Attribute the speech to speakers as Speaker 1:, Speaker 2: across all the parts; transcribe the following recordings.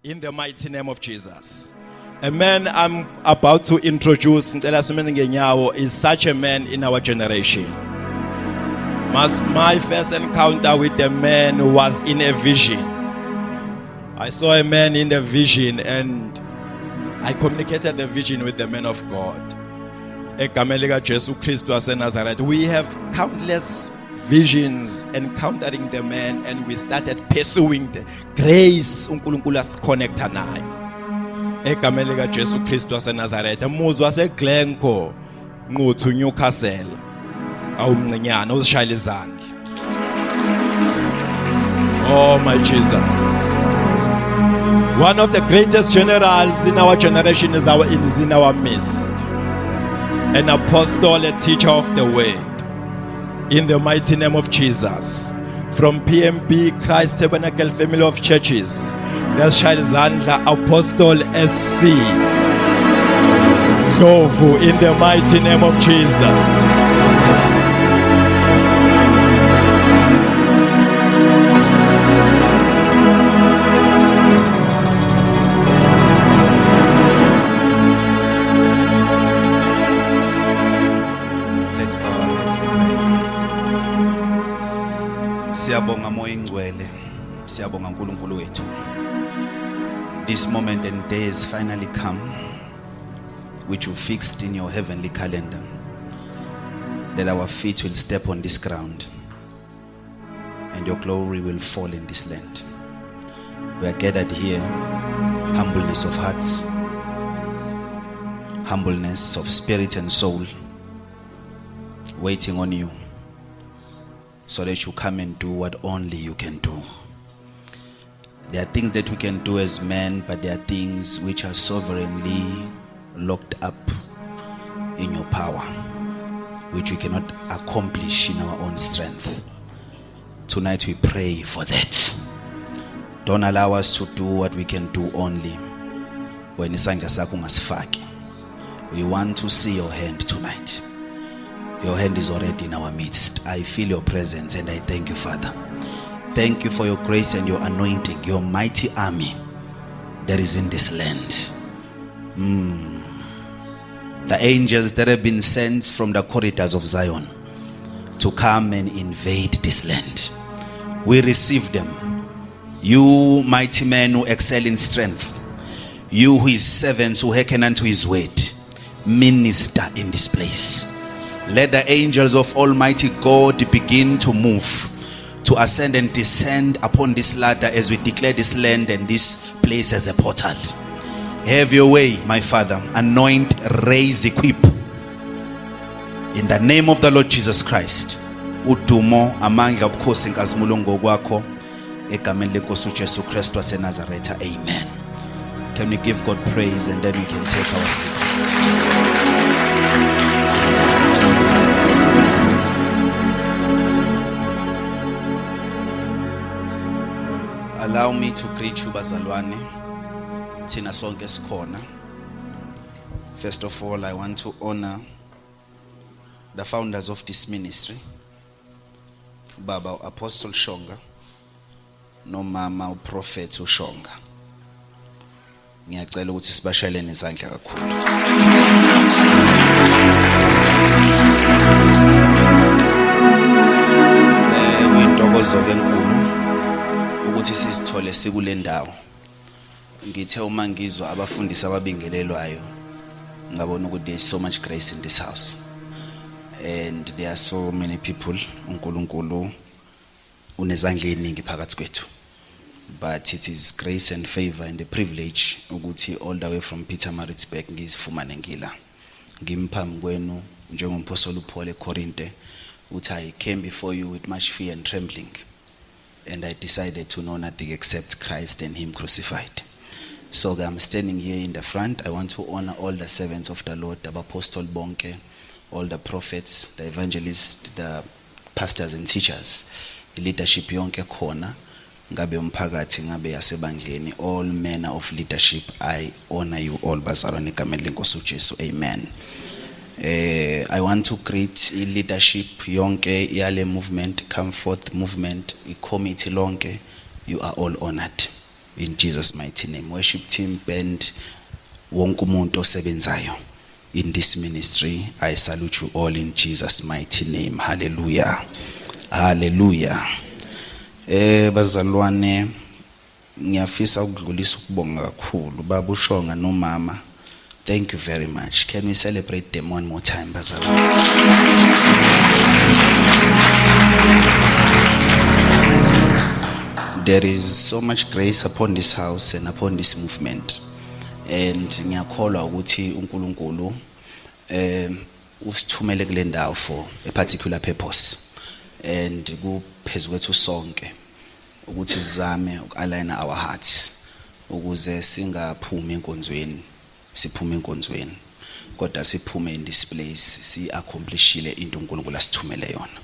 Speaker 1: In the mighty name of Jesus. A man I'm about to introduce is such a man in our generation. My first encounter with the man was in a vision. I saw a man in the vision and I communicated the vision with the man of God. We have countless visions encountering the man, and we started pursuing the grace uNkulunkulu asiconnecta nayo. Egameni lika Jesu Kristu waseNazaretha, umuzi waseGlencoe, Nquthu, Newcastle. Awumncinyana uzishayela izandla. Oh my Jesus. One of the greatest generals in our generation is in our midst. An apostle, a teacher of the word. In the mighty name of Jesus. From PMB, Christ Tabernacle Family of Churches. Let's shine Zandla, Apostle SC Ndlovu, in the mighty name of Jesus.
Speaker 2: Siyabonga moya ingcwele, siyabonga uNkulunkulu wethu. This moment and day has finally come, which you fixed in your heavenly calendar, that our feet will step on this ground and your glory will fall in this land. We are gathered here, humbleness of hearts, humbleness of spirit and soul, waiting on you, so that you come and do what only you can do. There are things that we can do as men, but there are things which are sovereignly locked up in your power, which we cannot accomplish in our own strength. Tonight we pray for that. Don't allow us to do what we can do only when isandla sakho ungasifaki. We want to see your hand tonight. Your hand is already in our midst. I feel your presence and I thank you, Father. Thank you for your grace and your anointing, your mighty army that is in this land. The angels that have been sent from the corridors of Zion to come and invade this land. We receive them. You mighty men who excel in strength. You who is servants who hearken unto his word. Minister in this place. Let the angels of Almighty God begin to move, to ascend and descend upon this ladder as we declare this land and this place as a portal. Have your way, my Father. Anoint, raise, equip. In the name of the Lord Jesus Christ. Udumo amandla obukhosi nkazimulungu kwakho egameni lenkosi uJesu Kristu waseNazaretha. Amen. Can we give God praise and then we can take our seats. Allow me to greet you, bazalwane. Thina sonke sikhona. First of all, I want to honor the founders of this ministry, Baba Apostle Shonga, no Mama Prophet Shonga. Ngiyacela ukuthi sibashalene izandla kakhulu. Kuyintokozo enkulu ukuthi sizithole sikule ndawo. Ngithe uma ngizwa abafundisi ababingelelwayo ngabona ukuthi there is so much grace in this house and there are so many people uNkulunkulu unezandla eziningi phakathi kwethu, but it is grace and favor and the privilege ukuthi all the way from Pietermaritzburg ngizifumane ngila ngimphambi kwenu njengomphostoli uPaul eKorinte uthi I came before you with much fear and trembling, and I decided to know nothing except Christ and him crucified. So I'm standing here in the front. I want to honor all the servants of the Lord, the apostle bonke, all the prophets, the evangelists, the pastors and teachers, the leadership yonke khona, ngabe umphakathi ngabe yasebandleni, all manner of leadership. I honor you all bazalwane egameni lenkosi uJesu. Amen. I want to greet leadership yonke yale movement, Come Forth movement, committee lonke. You are all honored. in Jesus mighty name. Worship team, band, wonke umuntu osebenzayo in this ministry, I salute you all in Jesus mighty name. Hallelujah. Hallelujah. Bazalwane, ngiyafisa ukudlulisa ukubonga kakhulu baba uShonga nomama. Thank you very much. Can we celebrate them one more time, bazalwane? There is so much grace upon this house and upon this movement. And ngiyakholwa ukuthi uNkulunkulu usithumele kule ndawo for a particular purpose. And kuphezulu kwethu sonke ukuthi sizame ukalign our hearts ukuze singaphumi enkonzweni, siphume enkonzweni kodwa siphume in this place si accomplishile into uNkulunkulu asithumele yona.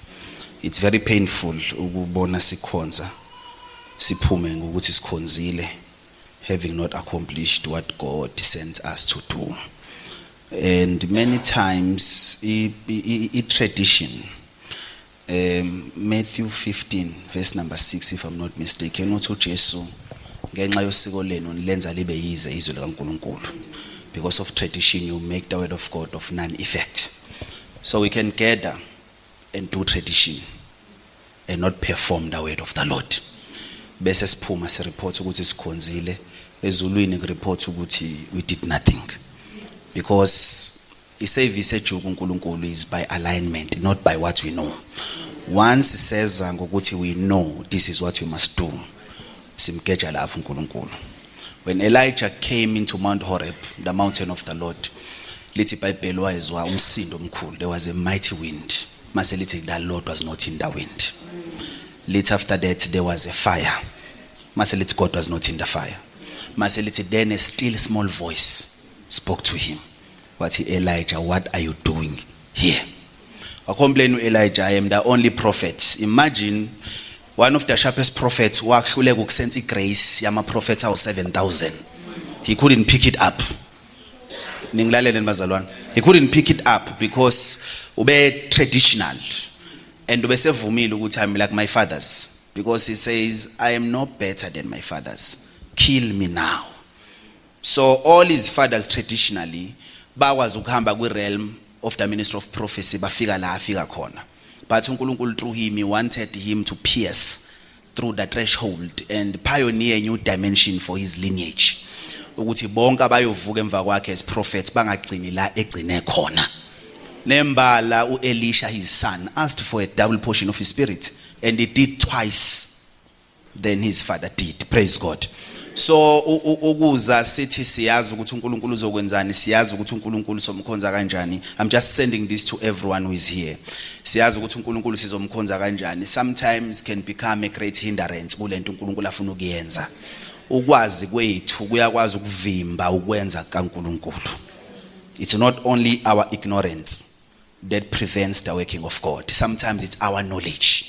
Speaker 2: It's very painful ukubona sikhonza siphume ngokuthi sikhonzile having not accomplished what God sent us to do. And many times a tradition, Matthew 15 verse number 6 if I'm not mistaken, uthi uJesu ngenxa yosiko lenu nilenza libe yize izwe likaNkulunkulu. Because of tradition you make the word of God of none effect. So we can gather and do tradition and not perform the word of the Lord. Bese siphuma si report ukuthi sikhonzile, ezulwini report ukuthi we did nothing. Because the service ejuku uNkulunkulu is by alignment, not by what we know. Once it says ngokuthi we know this is what we must do, simgeja lapho uNkulunkulu. When Elijah came into Mount Horeb, the mountain of the Lord, lithi iBhayibheli wayezwa umsindo omkhulu. There was a mighty wind. Mase lithi the Lord was not in the wind. Later after that there was a fire. Mase lithi God was not in the fire. Mase lithi then a still small voice spoke to him. What Elijah, what are you doing here? I complain with Elijah, I am the only prophet. Imagine one of the sharpest prophets wahluleka ukusenza grace yama prophets awu 7,000. He couldn't pick it up. Ningilalele bazalwane. He couldn't pick it up because ube traditional. And ube sevumile ukuthi I'm like my fathers. Because he says, I am no better than my fathers. Kill me now. So all his fathers traditionally bakwazi ukuhamba kwi realm of the ministry of prophecy bafika la afika khona. But uNkulunkulu through him, he wanted him to pierce through the threshold and pioneer a new dimension for his lineage. Ukuthi bonke abayovuka emva kwakhe as prophets bangagcini la egcine khona. Nembala uElisha his son asked for a double portion of his spirit and he did twice than his father did. Praise God. So ukuza sithi siyazi ukuthi uNkulunkulu uzokwenzani, siyazi ukuthi uNkulunkulu somkhonza kanjani. I'm just sending this to everyone who is here. Siyazi ukuthi uNkulunkulu sizomkhonza kanjani. Sometimes can become a great hindrance kulento uNkulunkulu afuna ukuyenza. Ukwazi kwethu kuyakwazi ukuvimba ukwenza kaNkulunkulu. It's not only our ignorance that prevents the working of God. Sometimes it's our knowledge.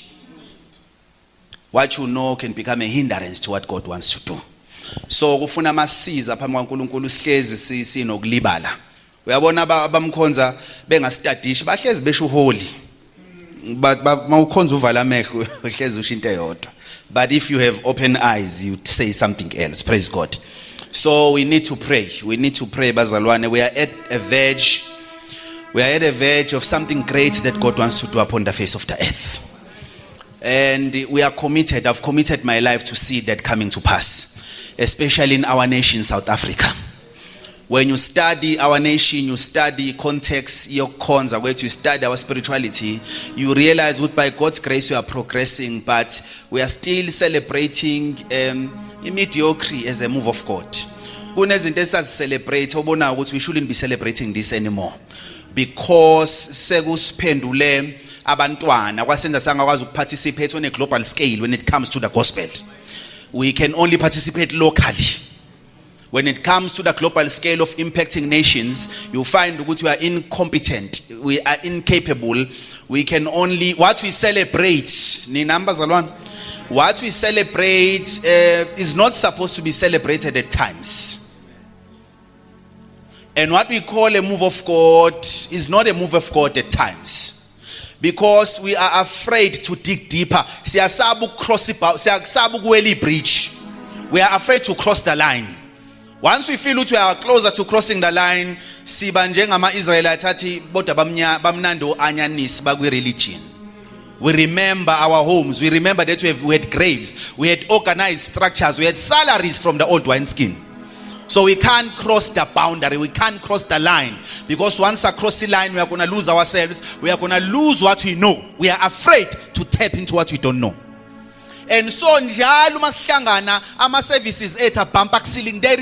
Speaker 2: What you know can become a hindrance to what God wants to do. So kufuna amasiza phambi kaNkulunkulu sihlezi sinokulibala. Uyabona abamkhonza bengastadishi bahlezi besho holy. But mawukhonza uvala amehlo uhlezi usho into eyodwa. But if you have open eyes you say something else. Praise God. So we need to pray. We need to pray bazalwane. We are at a verge. We are at a verge of something great that God wants to do upon the face of the earth. And we are committed. I've committed my life to see that coming to pass. Especially in our nation, South Africa. When you study our nation, you study context, your cons, where you study our spirituality, you realize that by God's grace we are progressing, but we are still celebrating mediocrity as a move of God. Celebrate, we shouldn't be celebrating this anymore. Because sekusphendule abantwana kwasenza sangakwazi ukuparticipate on a global scale when it comes to the gospel. We can only participate locally. When it comes to the global scale of impacting nations, you find that we are incompetent, we are incapable. We can only, what we celebrate, ni numbers alone. What we celebrate is not supposed to be celebrated at times. And what we call a move of God is not a move of God at times. Because we are afraid to dig deeper. Siyasabu cross siyasabu kuwela bridge. We are afraid to cross the line. Once we feel we are closer to crossing the line, siba njengama Israelites athi bodwa bamnando anyanisi bakwi religion. We remember our homes. We remember that we had graves. We had organized structures. We had salaries from the old wineskin. So we can't cross the boundary. We can't cross the line. Because once I cross the line, we are going to lose ourselves. We are going to lose what we know. We are afraid to tap into what we don't know. And so njalo masihlangana ama services etha bump ceiling, there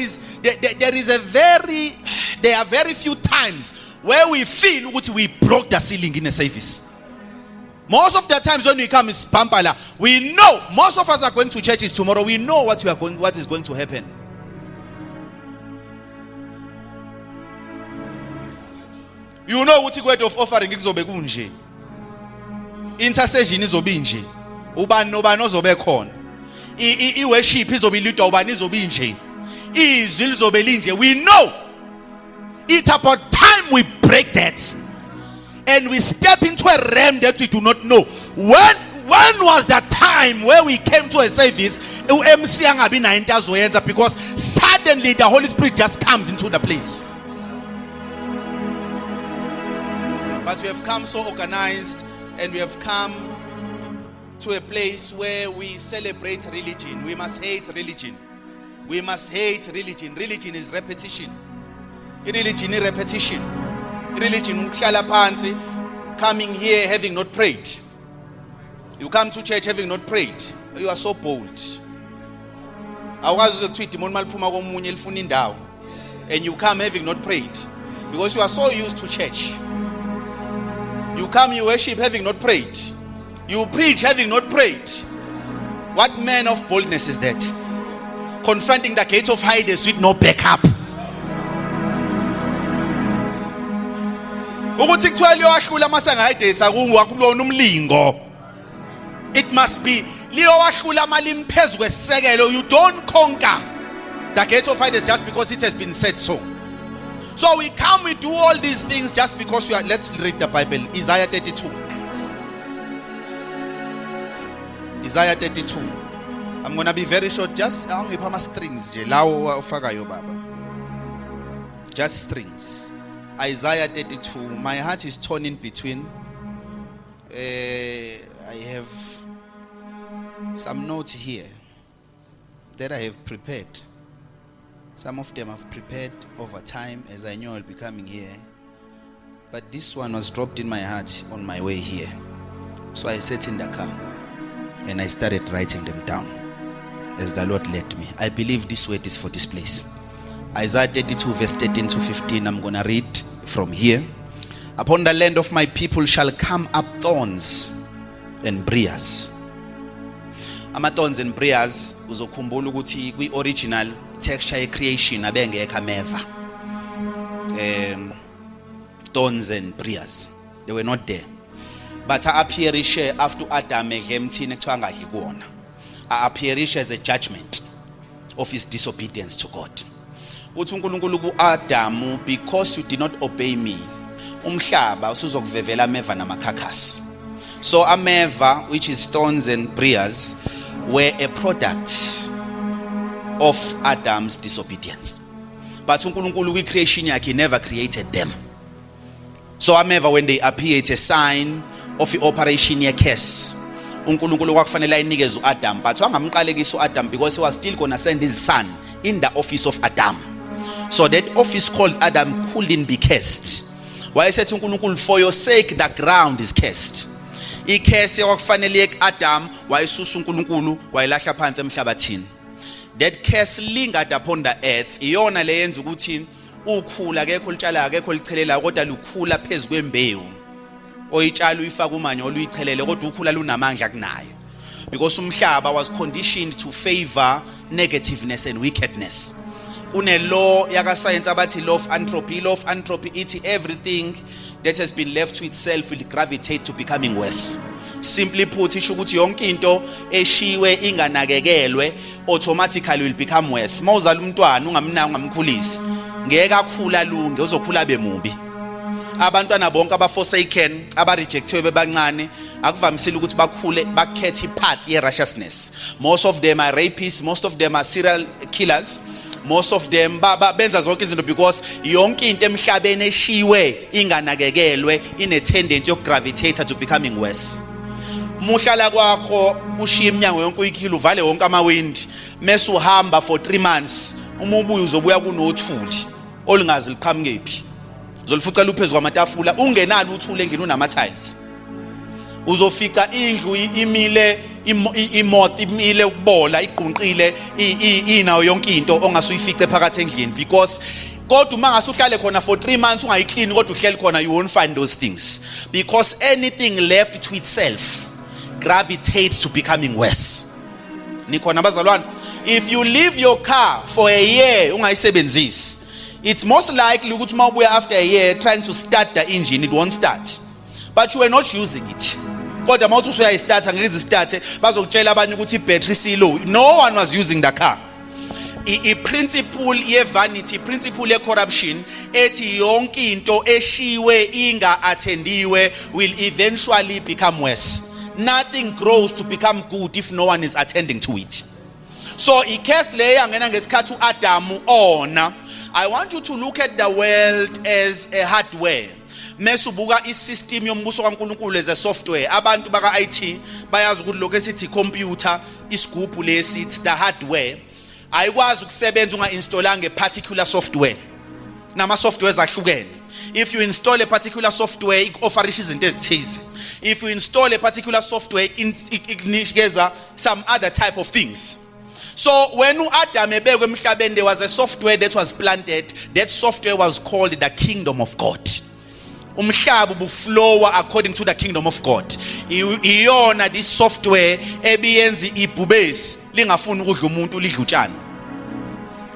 Speaker 2: are very few times where we feel that we broke the ceiling in a service. Most of the times when we come is pampala, we know most of us are going to churches tomorrow. We know what is going to happen. You know what you of offering izobe kunje. Intercession izobe nje. Ubani nobani ozobe khona. I-worship izobe leader ubani izobe nje. Izwi lizobe linje. We know. It's about time we break that. And we step into a realm that we do not know. When was the time where we came to a service because suddenly the Holy Spirit just comes into the place. But we have come so organized, and we have come to a place where we celebrate religion. We must hate religion. We must hate religion. Religion is repetition. Religion is repetition. Religion, coming here having not prayed. You come to church having not prayed. You are so bold. And you come having not prayed. Because you are so used to church. You come, you worship having not prayed. You preach having not prayed. What man of boldness is that? Confronting the gates of Hades with no backup. It must be you don't conquer the gates of Hades just because it has been said so. So we come, we do all these things just because we are. Let's read the Bible. Isaiah 32. Isaiah 32. I'm gonna be very short. Just strings. Just strings. Isaiah 32. My heart is torn in between. I have some notes here that I have prepared. Some of them I've prepared over time as I knew I'll be coming here. But this one was dropped in my heart on my way here. So I sat in the car and I started writing them down as the Lord led me. I believe this word is for this place. Isaiah 32 verse 13 to 15. I'm going to read from here. Upon the land of my people shall come up thorns and briars. Ama-thorns and briars uzokhumbula ukuthi kwi-original texture creation abengekho ameva. Thorns and briars, they were not there. But appearishe after Adam emthini ekuthiwa ngadli kuwona. Appearishe as a judgment of his disobedience to God. Uthi uNkulunkulu ku-Adamu, because you did not obey me, umhlaba usuzokuvevela ameva namakhakhasi. So ameva, which is thorns and briars, were a product of Adam's disobedience. But uNkulunkulu kwi-creation yakhe never created them. So ameva, when they appear, it's a sign of the operation ye curse. uNkulunkulu kwakufanele ayinikeze uAdam, but wangamqalekisa uAdam because he was still going to send his son in the office of Adam. So that office called Adam couldn't be cursed. Why said uNkulunkulu, for your sake the ground is cursed. Ikese kwakufanele uAdam wayisusa uNkulunkulu wayilahla phansi emhlabathini. That curse lingered upon the earth. Iyona leyenza ukuthi ukhula akekho litshala akekho lichelela kodwa lukhula phezulu kwembewu. Oyitshalo uyifaka umanyo oluyichelele kodwa ukhula lunamandla kunayo. Because umhlaba was conditioned to favor negativeness and wickedness. Kune law yaka science abathi law of entropy. Law of entropy ithi everything that has been left to itself will gravitate to becoming worse. Simply put, isho ukuthi yonke into eshiwe inganakekelwe automatically will become worse. Mawuzala umntwana ungamnanga ungamkhulisi, ngeke akhula lunge, uzokhula bemubi. abantwana bonke aba-forsaken aba-rejectiwe bebancane akuvamisile ukuthi bakhule bakhethe ipath ye-righteousness. Most of them are rapists, most of them are serial killers, most of them benza zonke izinto because yonke into emhlabeni eshiwe inganakekelwe ine-tendency yokugravitate to becoming worse. Muhlala kwakho ushiya iminyango yonke uyikhila uvale wonke amawindi mase uhamba for 3 months uma ubuye uzobuya kunothuli olungazi liqhamukephi uzolifuca luphezu kwamatafula ungenalo uthule endlini unama-tiles uzofica indlu imile imoto imile ukubola iqhunqile inayo yonke into ongasuyifice phakathi endlini because kodwa uma ngasuhlale khona for 3 months ungayiclean kodwa uhleli khona you won't find those things because anything left to itself gravitates to becoming worse. Nikhona bazalwane, if you leave your car for a year ungayisebenzisi, it's most likely ukuthi mawubuya after a year trying to start the engine it won't start, but you are not using it. Kodwa mawuthi usuyayistart ngeke izistarte bazokutshela abanye ukuthi ibattery silo. No one was using the car. I-principle ye-vanity, principle ye-corruption ethi yonke into eshiwe inga-attendiwe will eventually become worse. Nothing grows to become good if no one is attending to it. So icase le yangena ngesikhathi uAdamu ona. I want you to look at the world as a hardware. Mesubuka isystem yombuso kaNkulunkulu as a software. Abantu baka IT bayazi ukuthi lokho esithi computer isigubhu lesi it's the hardware. Ayikwazi ukusebenza unga-installanga a particular software. Nama softwares ahlukene. If you install a particular software it-offerisha izinto ezithize. If you install a particular software it some other type of things. So when uAdam ebekwe emhlabeni there was a software that was planted. That software was called the kingdom of God. Umhlaba ubuflowa according to the kingdom of God. Iyona this software ebiyenza ibhubesi lingafuni ukudla umuntu lidla utshani.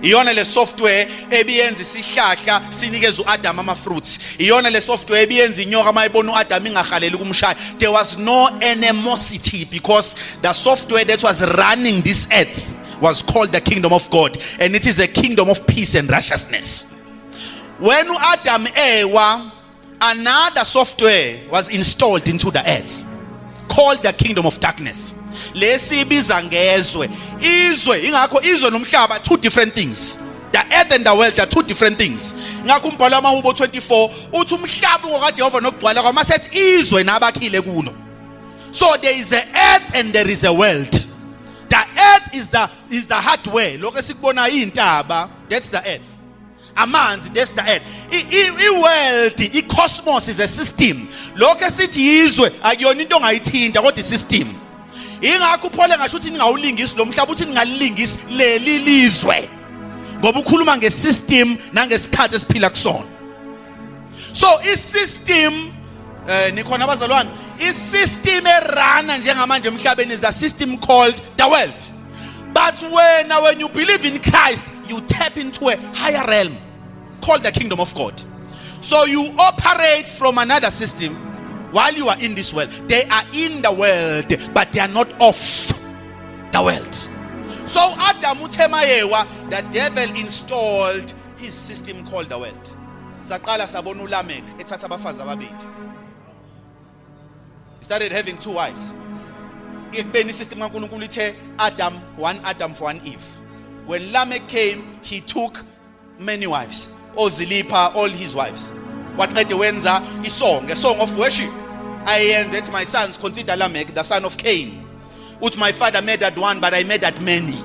Speaker 2: Iyona le software ebiyenza isihlahla sinikeza uAdam ama fruits. Iyona le software ebiyenza inyoka mayibona uAdam ingahaleli kumshaya. There was no animosity because the software that was running this earth was called the kingdom of God, and it is a kingdom of peace and righteousness. When Adam ewa, another software was installed into the earth called the kingdom of darkness. Lesibiza ngezwe. Ingakho izwe nomhlaba two different things. The earth and the world are two different things. Ngakho umbhalo wamaHubo 24 uthi umhlaba ngokaJehova nokugcwala kwamasethi izwe nabakhile kulo. So there is a earth and there is a world. The earth is the hardware. Lokho esikubona intaba, that's the earth. Amanzi, that's the earth. I-world, i-cosmos is a system. Lokho esithi izwe akuyona into ongayithinta kodwa i-system. Ingakho uPaul engasho ukuthi ningawulingisi lo mhlaba uthi ningalingisi leli lizwe. Ngoba ukhuluma nge-system nangesikhathi esiphila kusona. So i-system nikhona abazalwane, i-system erana njengamanje emhlabeni is the system called the world. But when you believe in Christ, you tap into a higher realm called the kingdom of God. So you operate from another system while you are in this world. They are in the world, but they are not of the world. So Adam uthemayewa, the devil installed his system called the world. Saqala sabona uLamek ethatha abafazi ababili. He started having 2 wives. Ekubeni system kaNkulunkulu ithe Adam, one Adam for one Eve. When Lamech came, he took many wives. Ozilipha, all his wives. Waqeda wenza isong, a song of worship. That my sons consider Lamech the son of Cain. Which my father made that one, but I made that many.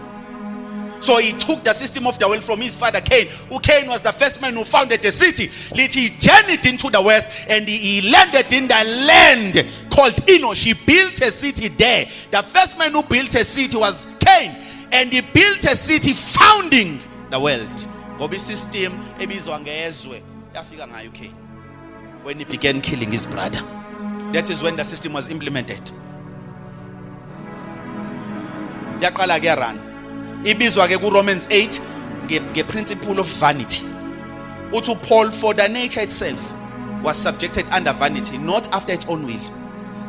Speaker 2: So he took the system of the world from his father Cain. Who Cain was the first man who founded a city. He journeyed into the west and he landed in the land called Enosh. He built a city there. The first man who built a city was Cain. And he built a city founding the world. Gobi system ebizwa ngezwe yafika ngayo Cain. When he began killing his brother. That is when the system was implemented. Yaqala ke run. Ibizwa ke ku Romans 8 nge principle of vanity. Uthi Paul, for the nature itself was subjected under vanity, not after its own will.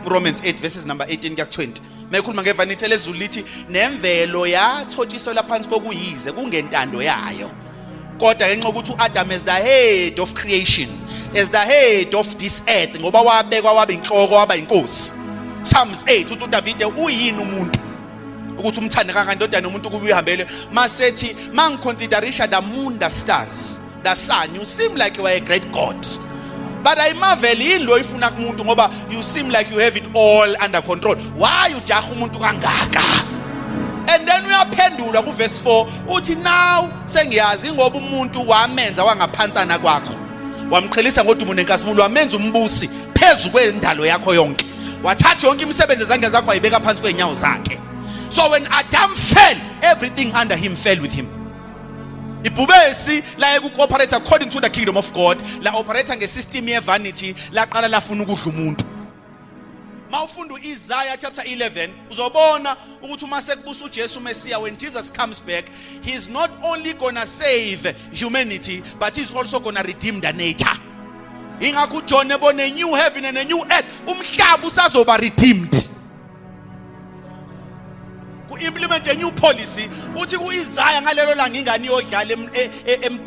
Speaker 2: Romans 8 verses number 18 kuya 20. Mekhuluma ngevanity lezulu lithi nemvelo yathotshiselwa phansi kokuyize kungentando yayo. Kodwa ngenxa ukuthi uAdam is the head of creation, as the head of this earth ngoba wabekwa waba inhloko waba inkosi. Psalms 8 uthi uDavide uyini umuntu ukuthi umthande kangaka indodana umuntu ukuba uyihambele masethi mangiconsiderisha the moon, the stars, the sun, you seem like you are a great God. But I marvel yini lo ifuna kumuntu ngoba you seem like you have it all under control. Why you jaha umuntu kangaka? And then uyaphendula ku verse 4 uthi now sengiyazi ngoba umuntu wamenza wangaphansana kwakho. Wamqhelisa ngodumo nenkazimulo wamenza umbusi phezulu kwendalo yakho yonke. Wathatha yonke imisebenzi ezange zakho ayibeka phansi kwenyawo zakhe. So when Adam fell, everything under him fell with him. Ibhubesi la operate according to the kingdom of God, la operate nge-system ye vanity, la qala lafuna ukudla umuntu. Mawufunda Isaiah chapter 11, uzobona ukuthi uma sekubusa uJesu Messiah, when Jesus comes back, he's not only gonna save humanity, but he's also gonna redeem the nature. Ingakho uJohn ebona a new heaven and a new earth, umhlaba usazoba redeemed. Implement a new policy uthi kuIsaiah ngalelo langa ingane iyodlala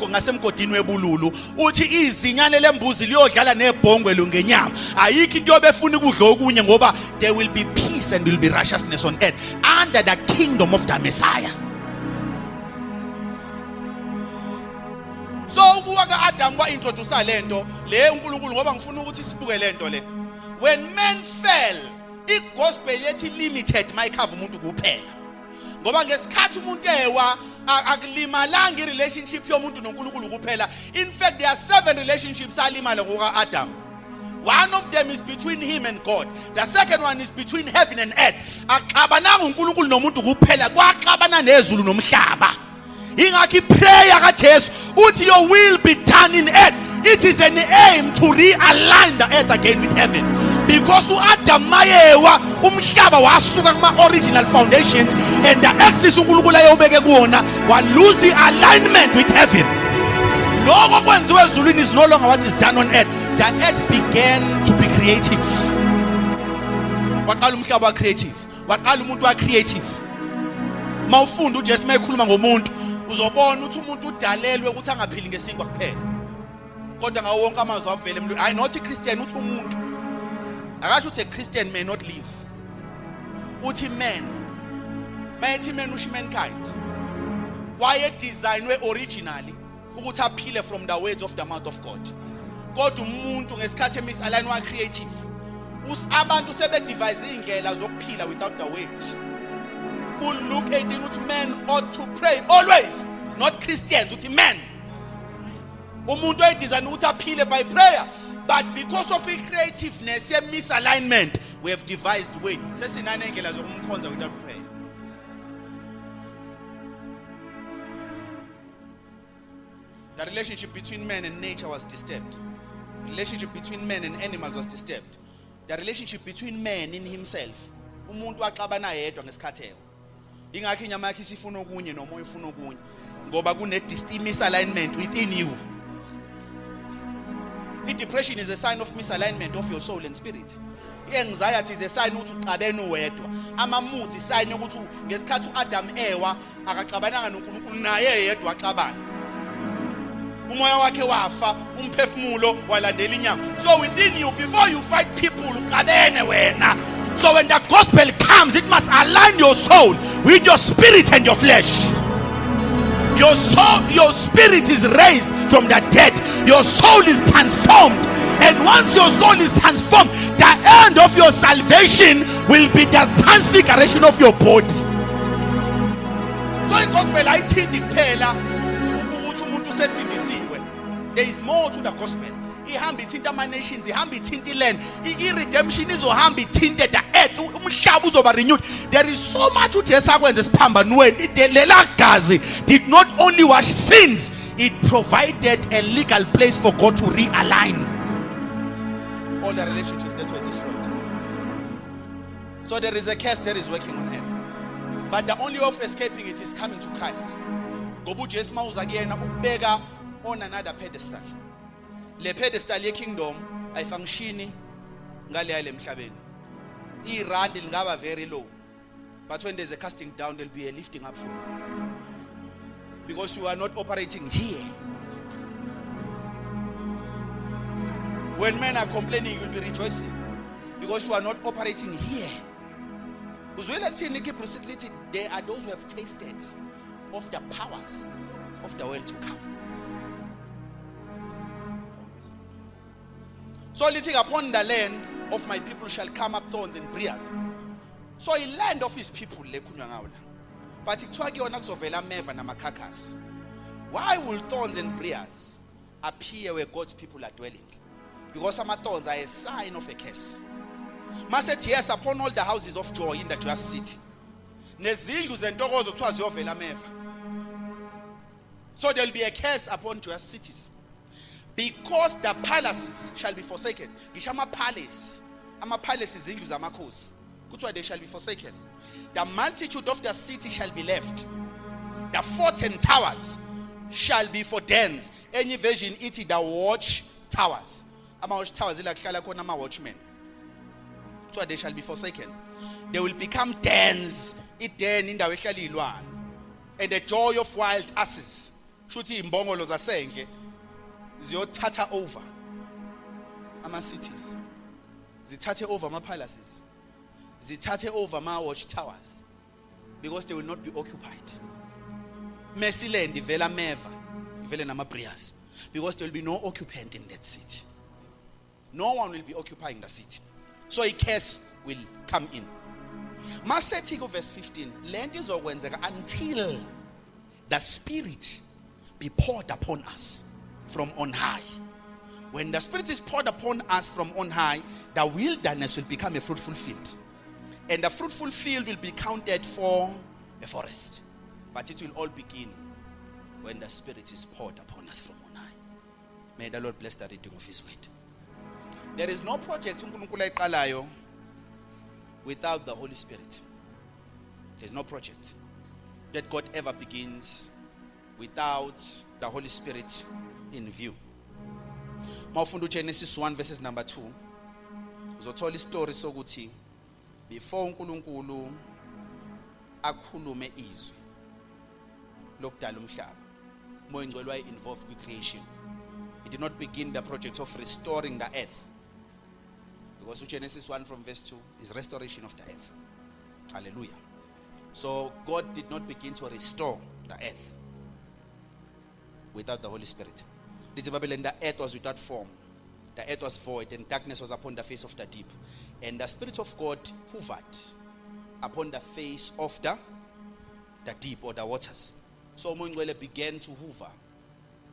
Speaker 2: ngasemgodini webululu uthi izinyane lembuzi liyodlala nebhongwe lungenyama ayikho into obefuna ukudla okunye ngoba there will be peace and will be righteousness on earth under the kingdom of the Messiah. So ukuwa kaAdam kwa introduce lento le uNkulunkulu ngoba ngifuna ukuthi sibuke lento le. When men fell, igospel yethi limited mayikhava umuntu kuphela. Ngoba ngesikhathi umuntu ewa akulimalanga irelationship yomuntu noNkulunkulu kuphela. In fact there are 7 relationships alimala ngoka Adam. One of them is between him and God. The second one is between heaven and earth. Akabananga uNkulunkulu nomuntu kuphela, kwaxabana nezulu nomhlaba. Ingakho iprayer kaJesu uthi your will be done in earth. It is an aim to realign the earth again with heaven. Because uAdam mayewa umhlaba wasuka kuma original foundations and the axis uNkulunkulu ayobeke kuona wa lose the alignment with heaven. Lokho kwenziwe ezulwini is no longer what is done on earth. The earth began to be creative. Waqala umhlaba wa creative. Waqala umuntu wa creative. Mawufunda uJesu mayekhuluma ngomuntu uzobona ukuthi umuntu udalelwe ukuthi angaphili ngesinkwa kuphela. Kodwa ngawo wonke amazwi avele umuntu I not a Christian uthi umuntu akasho ukuthi a Christian may not live. Uthi man. Mayethi man usho mankind. Why designwe originally ukuthi aphile from the words of the mouth of God. Kodwa umuntu ngesikhathi emisalign wa creative. Abantu sebe devise indlela zokuphila without the word. Good Luke 18 uthi men ought to pray always, not Christians uthi men. Umuntu oyidesign ukuthi aphile by prayer. But because of a creativeness, a misalignment, we have devised way. Sesinane indlela zokumkhonza without prayer. The relationship between man and nature was disturbed. The relationship between man and animals was disturbed. The relationship between man in himself. Umuntu waxabana yedwa ngesikhathi ewo. Ingakho inyama yakhe isifuna okunye nomoya ufuna okunye. Ngoba kune misalignment within you. Depression is a sign of misalignment of your soul and spirit. Anxiety is a sign ukuthi uqabene uwedwa. Ama-moods is sign ukuthi ngesikhathi uAdam ewa akaxabananga noNkulunkulu naye yedwa axabana. Umoya wakhe wafa, umphefumulo walandela inyama. So within you, before you fight people uqabene wena. So when the gospel comes, it must align your soul with your spirit and your flesh. Your soul, your spirit is raised from the dead. Your soul is transformed. And once your soul is transformed, the end of your salvation will be the transfiguration of your body. So in gospel, I think there is more to the gospel. Ihamba ithinta ama-nations, ihamba ithinta iland, i-redemption izohamba ithinte the earth, umhlaba uzoba renewed. There is so much uJesu akwenza esiphambanweni. Lela gazi did not only wash sins, it provided a legal place for God to realign all the relationships that were destroyed. So there is a curse that is working on earth, but the only way of escaping it is coming to Christ. Ngoba uJesu mawuza kuyena ukubeka on another pedestal. Le pedestal ye kingdom ayifunctioni ngale emhlabeni. Irandi lingaba very low, but when there's a casting down, there'll be a lifting up for you, because you are not operating here. When men are complaining, you'll be rejoicing. Because you are not operating here. There are those who have tasted of the powers of the world to come. So letting upon the land of my people shall come up thorns and briars. So a land of his people, but why will thorns and briars appear where God's people are dwelling? Because some thorns are a sign of a curse. Maset yes upon all the houses of joy in the Jewish city. So there will be a curse upon Jewish cities. Because the palaces shall be forsaken. Gishama palace. Ama palace is English amakos. Kutwa they shall be forsaken. The multitude of the city shall be left. The forts and towers shall be for dens. Any version it the watch towers. Ama watch towers ila kala kona ma watchmen. So they shall be forsaken. They will become dens. It den in the wekhali ilwan. And the joy of wild asses. Shuti imbongolo zasenge. Ziyothatha over ama cities, zithathe over ama palaces, zithathe over ama watch towers, because they will not be occupied. Mercy land ivela meva, ivela nama briars, because there will be no occupant in that city. No one will be occupying the city. So a curse will come in. Masethi go verse 15. Land izokwenzeka until the Spirit be poured upon us from on high. When the Spirit is poured upon us from on high, the wilderness will become a fruitful field. And the fruitful field will be counted for a forest. But it will all begin when the Spirit is poured upon us from on high. May the Lord bless the reading of His word. There is no project without the Holy Spirit. There is no project that God ever begins without the Holy Spirit in view. Mawufunda Genesis 1 verses number 2. Uzothola istory sokuthi before uNkulunkulu akhulume izwi lokudala umhlaba, umoya ingcwele waye involved with creation. He did not begin the project of restoring the earth. Because Genesis 1 from verse 2 is restoration of the earth. Hallelujah. So God did not begin to restore the earth without the Holy Spirit. The earth was without form. The earth was void and darkness was upon the face of the deep. And the Spirit of God hovered upon the face of the deep or the waters. So umoya began to hover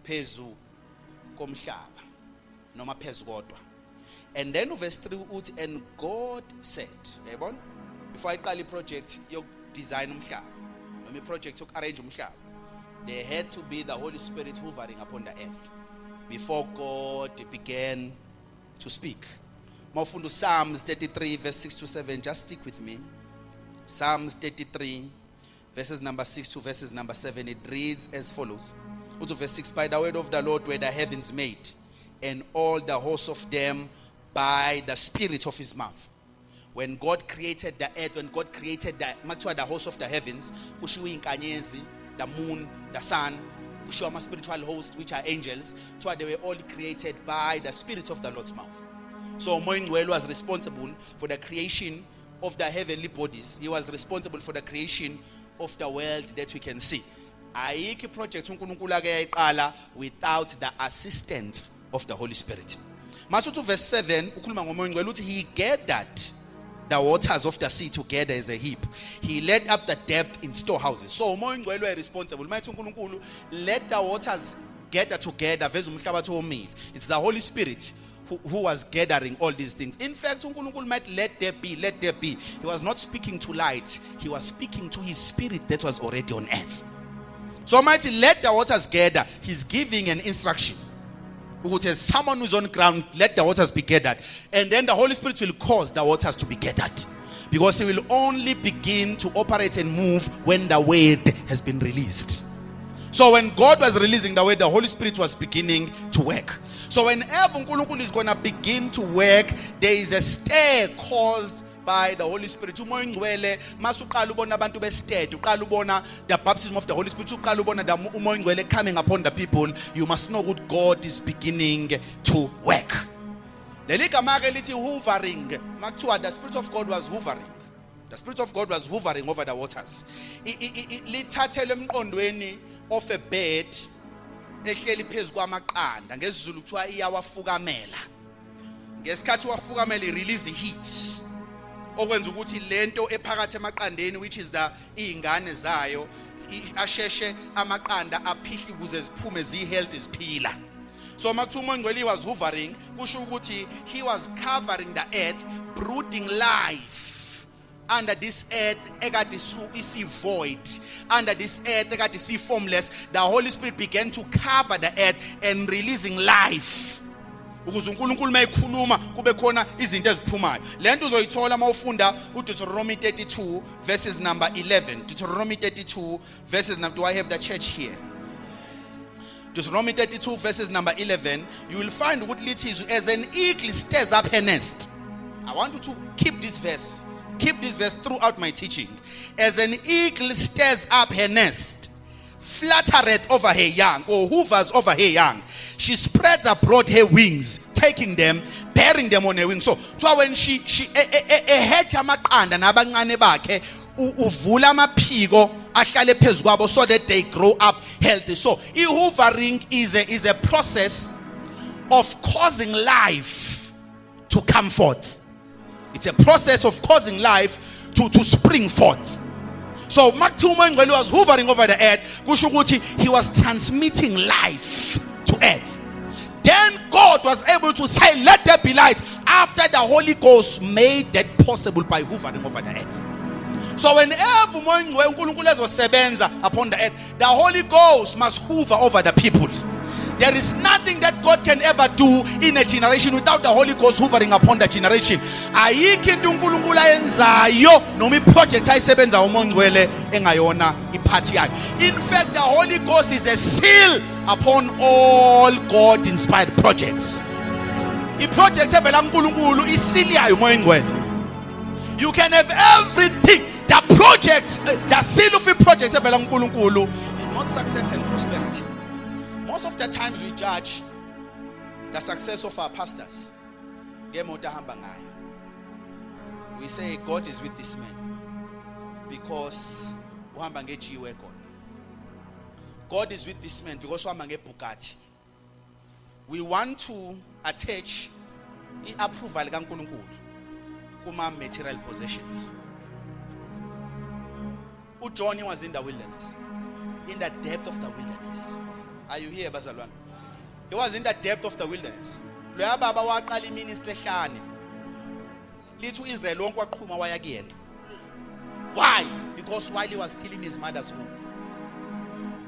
Speaker 2: phezu komhlaba noma phezu kodwa. And then verse 3 uthi, and God said, yabona, before I call the project yok design umhlaba noma project yok arrange umhlaba, there had to be the Holy Spirit hovering upon the earth before God began to speak. Mawufunda Psalms 33 verse 6 to 7. Just stick with me. Psalms 33 verses number 6 to verses number 7. It reads as follows. To verse 6. By the word of the Lord were the heavens made, and all the hosts of them by the Spirit of His mouth. When God created the earth, when God created the hosts of the heavens, kushiwo inkanyezi, the moon, the sun, kushiwo ama spiritual hosts which are angels, they were all created by the Spirit of the Lord's mouth. So umoya ingcwele was responsible for the creation of the heavenly bodies. He was responsible for the creation of the world that we can see. Ayikho project uNkulunkulu ake yayiqala without the assistance of the Holy Spirit. Masutu verse 7 ukhuluma ngomoya ingcwele uthi he gathered the waters of the sea together as a heap. He laid up the depth in storehouses. So umoya ingcwele were responsible. Mayithi uNkulunkulu let the waters gather together veze umhlabathi omile. It's the Holy Spirit who was gathering all these things. In fact, uNkulunkulu might let there be. He was not speaking to light. He was speaking to His Spirit that was already on earth. So Almighty, let the waters gather. He's giving an instruction. As someone who's on ground, let the waters be gathered. And then the Holy Spirit will cause the waters to be gathered. Because He will only begin to operate and move when the word has been released. So when God was releasing the word, the Holy Spirit was beginning to work. So whenever uNkulunkulu is going to begin to work, there is a stir caused by the Holy Spirit. Umoya ingcwele masuqala ubona abantu bested, uqala ubona the baptism of the Holy Spirit, uqala ubona the umoya ingcwele coming upon the people, you must know what God is beginning to work. Leli gama ke lithi hovering. Makuthiwa the Spirit of God was hovering. The Spirit of God was hovering over the waters. Lithathelwe emqondweni of a bird ehleli phezu kwamaqanda. NgesiZulu kuthiwa iyawafukamela. Ngesikhathi wafukamela release heat. Okwenza ukuthi lento ephakathi emaqandeni, which is the izingane zayo, asheshe amaqanda aphihle ukuze ziphume zi-healthy ziphila. So makuthiwa uMongcwele was hovering, kusho ukuthi he was covering the earth, brooding life under this earth ekade isi void, under this earth ekade isi formless. The Holy Spirit began to cover the earth and releasing life. Ukuze uNkulunkulu mayikhuluma kube khona izinto eziphumayo. Lento uzoyithola mawufunda uDeuteronomy 32 verses number 11. Deuteronomy 32 verses number, do I have the church here? Deuteronomy 32 verses number 11, you will find what it is, as an eagle stirs up her nest. I want you to keep this verse throughout my teaching. As an eagle stirs up her nest, fluttereth over her young, or hovers over her young, she spreads abroad her wings, taking them, bearing them on her wings. So when she hedge amaqanda nabancane bakhe, uvula amaphiko ahlale phezu kwabo so that they grow up healthy. So hovering is a process of causing life to come forth. It's a process of causing life to spring forth. So makuthiwa uMongcwele was hovering over the earth, kusho ukuthi he was transmitting life to earth. Then God was able to say, let there be light, after the Holy Ghost made that possible by hovering over the earth. So whenever uNkulunkulu ezosebenza upon the earth, the Holy Ghost must hover over the people. There is nothing that God can ever do in a generation without the Holy Ghost hovering upon the generation. Ayikho into uNkulunkulu ayenzayo noma iproject ayisebenza uMongcwele engayona iphathi yakhe. In fact, the Holy Ghost is a seal upon all God inspired projects. Iproject evela uNkulunkulu isili yayo uMongcwele. You can have everything. The projects, the seal of a project evela uNkulunkulu is not success and prosperity. Most of the times we judge the success of our pastors. We say God is with this man because God is with this man because Bugatti. We want to attach the approval kaNkulunkulu kuma material possessions. Johnny was in the wilderness, in the depth of the wilderness. Are you here, Bazalwan? He was in the depth of the wilderness. Loya baba waqala iministry ehlane. Lithi uIsrael wonke waqhuma waya kuyena. Why? Because while he was still in his mother's womb,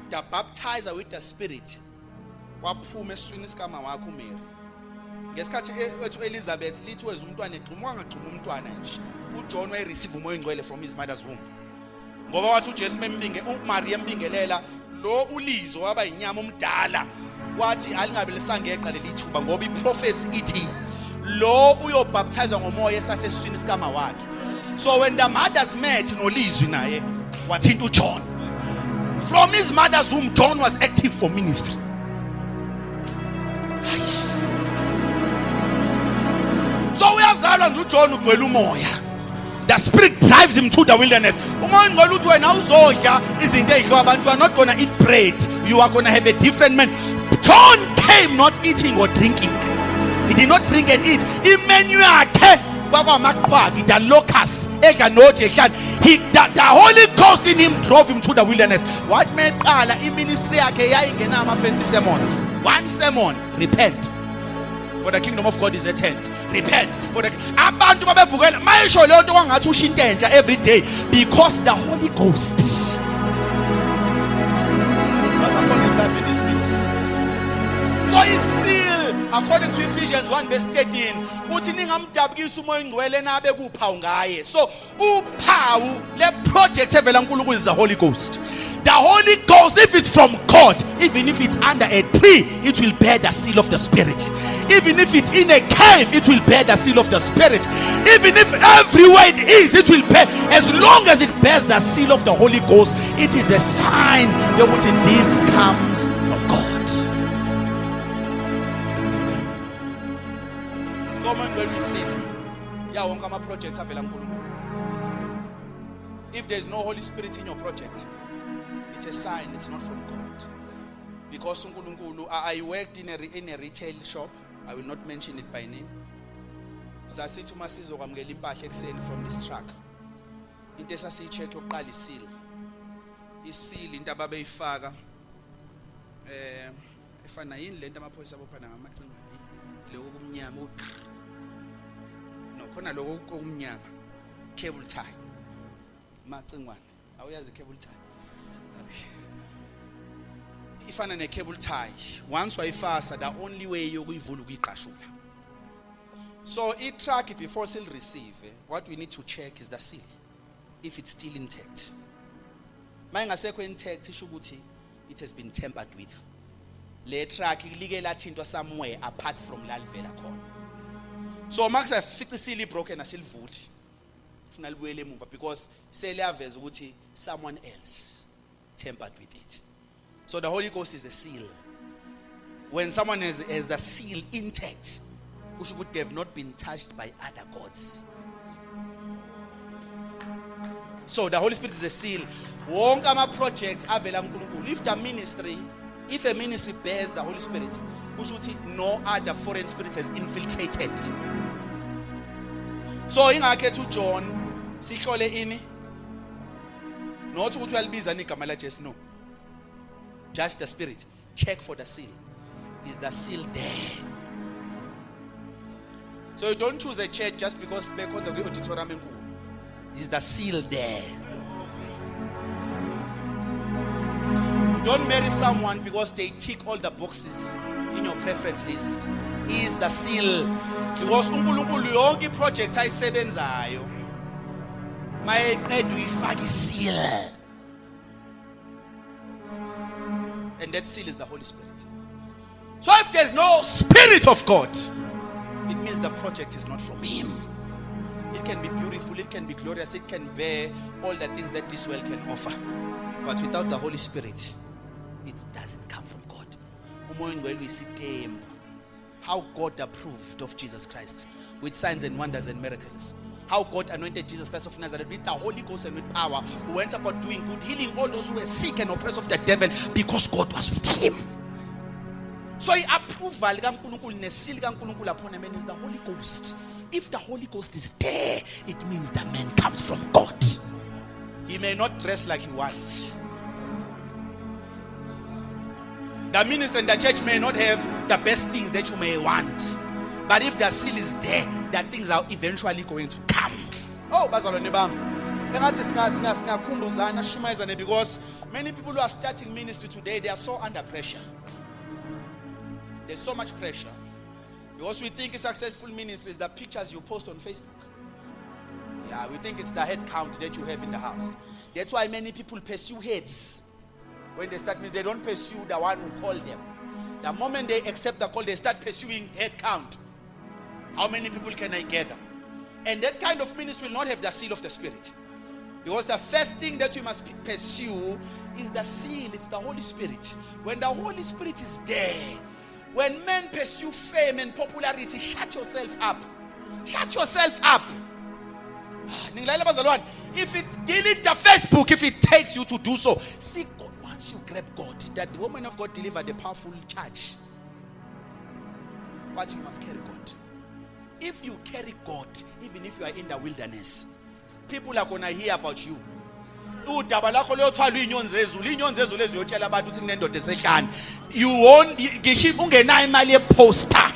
Speaker 2: the baptizer with the Spirit waphuma eswini sikama wakhe uMary. Ngesikhathi ethu Elizabeth lithi weza umntwana egcuma angagcuma umntwana nje. uJohn wayereceive umoya ongcwele from his mother's womb. Ngoba wathi uJesu membinge uMaria embingelela lo ulizo waba inyama omdala wathi alingabe lisangeqa lelithuba ngoba iprofesi ithi lo uyobaptizwa ngomoya esaseswini sikama wakhe. So when the mothers met nolizwi naye wathinta uJohn. From his mother's womb John was active for ministry. So uyazalwa nje uJohn ugcwele umoya. The Spirit drives him to the wilderness. You are not going to eat bread. You are going to have a different man. John came not eating or drinking. He did not drink and eat. The locust. The Holy Ghost in him drove him to the wilderness. What made ministry? One sermon, repent. For the kingdom of God is at hand. Repent. For the abantu babevukela mayisho le nto kwangathi ushinto entsha every day because the Holy Ghost was upon his life in this ministry. So he seal according to Ephesians 1 verse 13 uthi ningamdabukisa umoya ongcwele nabe kuphawu ngaye. So uphawu le project evela uNkulunkulu is the Holy Ghost. The Holy Ghost, if it's from God, even if it's under a tree, it will bear the seal of the Spirit. Even if it's in a cave, it will bear the seal of the Spirit. Even if everywhere it is, it will bear. As long as it bears the seal of the Holy Ghost, it is a sign that this comes from God. So uma ngcwele uyisile ya wonke ama projects avela kuNkulunkulu. If there is no Holy Spirit in your project, it's a sign it's not from God. Because uNkulunkulu, I worked in a retail shop. I will not mention it by name. Sasithi uma sizokwamukela impahla ekseni from this truck. Into esasiyi-check yokuqala isile. Isile into ababeyifaka efana yini lento amaphoyisa abophana ngamacingwane lokho kumnyama no khona lokho kumnyama cable tie macingwane awuyazi cable tie ifana ne cable tie once wayifasa the only way yokuyivula ukuyiqashula. So truck before seal receive what we need to check is the seal if it's still intact. Mayingasekho intact isho ukuthi it has been tampered with. Le truck like lathintwa somewhere apart from lalivela khona. So max afica isili broken asilivuli. Ufuna libuyele emuva because seliyaveza ukuthi someone else tampered with it. So the Holy Ghost is a seal. When someone has the seal intact, they have not been touched by other gods. So the Holy Spirit is a seal. Wonke ama project avela kuNkulunkulu. If a ministry bears the Holy Spirit, no other foreign spirit has infiltrated. So ingakhethe uJohn sihlole ini not ukuthi uyalibiza igama la Jesu, no. Just the spirit. Check for the seal. Is the seal there? So you don't choose a church just because bekhonza kwi-auditorium enkulu. Is the seal there? You don't marry someone because they tick all the boxes in your preference list. Is the seal? Because uNkulunkulu yonke project ayisebenzayo mayeqedwe uyifaka iseal. And that seal is the Holy Spirit. So if there's no Spirit of God, it means the project is not from Him. It can be beautiful, it can be glorious, it can bear all the things that this world can offer. But without the Holy Spirit, it doesn't come from God. How God approved of Jesus Christ with signs and wonders and miracles. How God anointed Jesus Christ of Nazareth with the Holy Ghost and with power, who went about doing good, healing all those who were sick and oppressed of the devil, because God was with him. So approval kaNkulunkulu nesil kaNkulunkulu upon a man is the Holy Ghost. If the Holy Ghost is there, it means the man comes from God. He may not dress like he wants. The minister and the church may not have the best things that you may want. But if the seal is there, that things are eventually going to come. Oh, bazalwane bami. Engathi singakhumbuzana shumayizane because many people who are starting ministry today, they are so under pressure. There's so much pressure. Because we think a successful ministry is the pictures you post on Facebook. Yeah, we think it's the head count that you have in the house. That's why many people pursue heads. When they start, they don't pursue the one who called them. The moment they accept the call, they start pursuing head count. How many people can I gather? And that kind of ministry will not have the seal of the Spirit. Because the first thing that you must pursue is the seal. It's the Holy Spirit. When the Holy Spirit is there, when men pursue fame and popularity, shut yourself up. Shut yourself up. If it delete the Facebook, if it takes you to do so, see God. Once you grab God, that the woman of God delivered a powerful charge. But you must carry God. If you carry God, even if you are in the wilderness, people are going to hear about you. You won't, poster.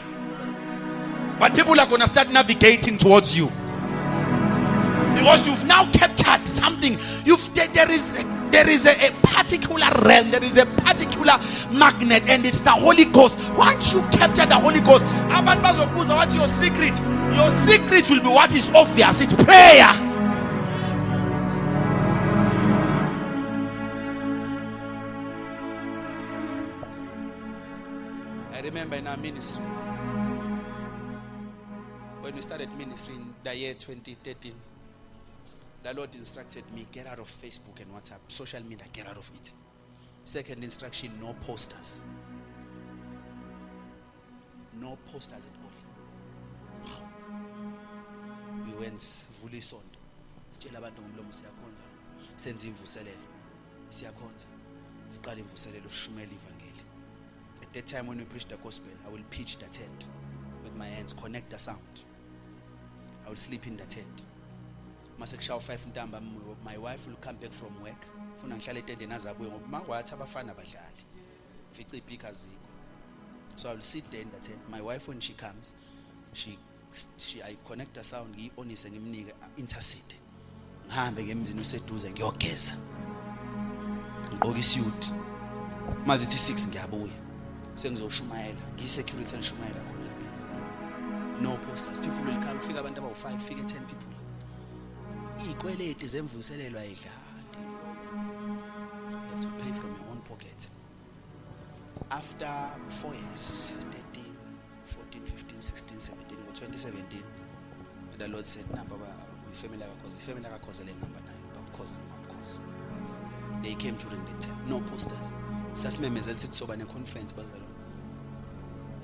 Speaker 2: But people are going to start navigating towards you. Because you've now captured something. There is a particular realm, there is a particular magnet, and it's the Holy Ghost. Once you capture the Holy Ghost, what's your secret? Your secret will be what is obvious. It's prayer. I remember in our ministry, when we started ministry in the year 2013, the Lord instructed me, get out of Facebook and WhatsApp, social media, get out of it. Second instruction, no posters. No posters at all. We went vula isonto. Sitshela abantu ngomlomo siyakhonza. Senza imvuselelo. Siyakhonza. Siqala imvuselelo sishumela ivangeli. At that time when we preach the gospel, I will pitch the tent with my hands, connect the sound. I will sleep in the tent. Masekushawa 5 ntamba, my wife will come back from work. Funa ngihlale etendeni azabuye ngoba makwathi abafana abadlali. Fica ipika ziko. So I will sit there in the tent. My wife, when she comes, I connect the sound, ngiyonise ngimnike intercede. Ngihambe ngemzini useduze ngiyogeza. Ngigqoka isuit. Mazithi 6 ngiyabuya. Sengizoshumayela. Ngisecurity elishumayela khona. No posters. People will come. Fika abantu abawu5, fika 10 people. Ikweleti zemvuselelo ayidlali. You have to pay from your own pocket. After 4 years, 13, 14, 15, 16, 17, 2017, the Lord said, they came during the time, no posters. Sasmemezela sithi soba ne conference bazalwane.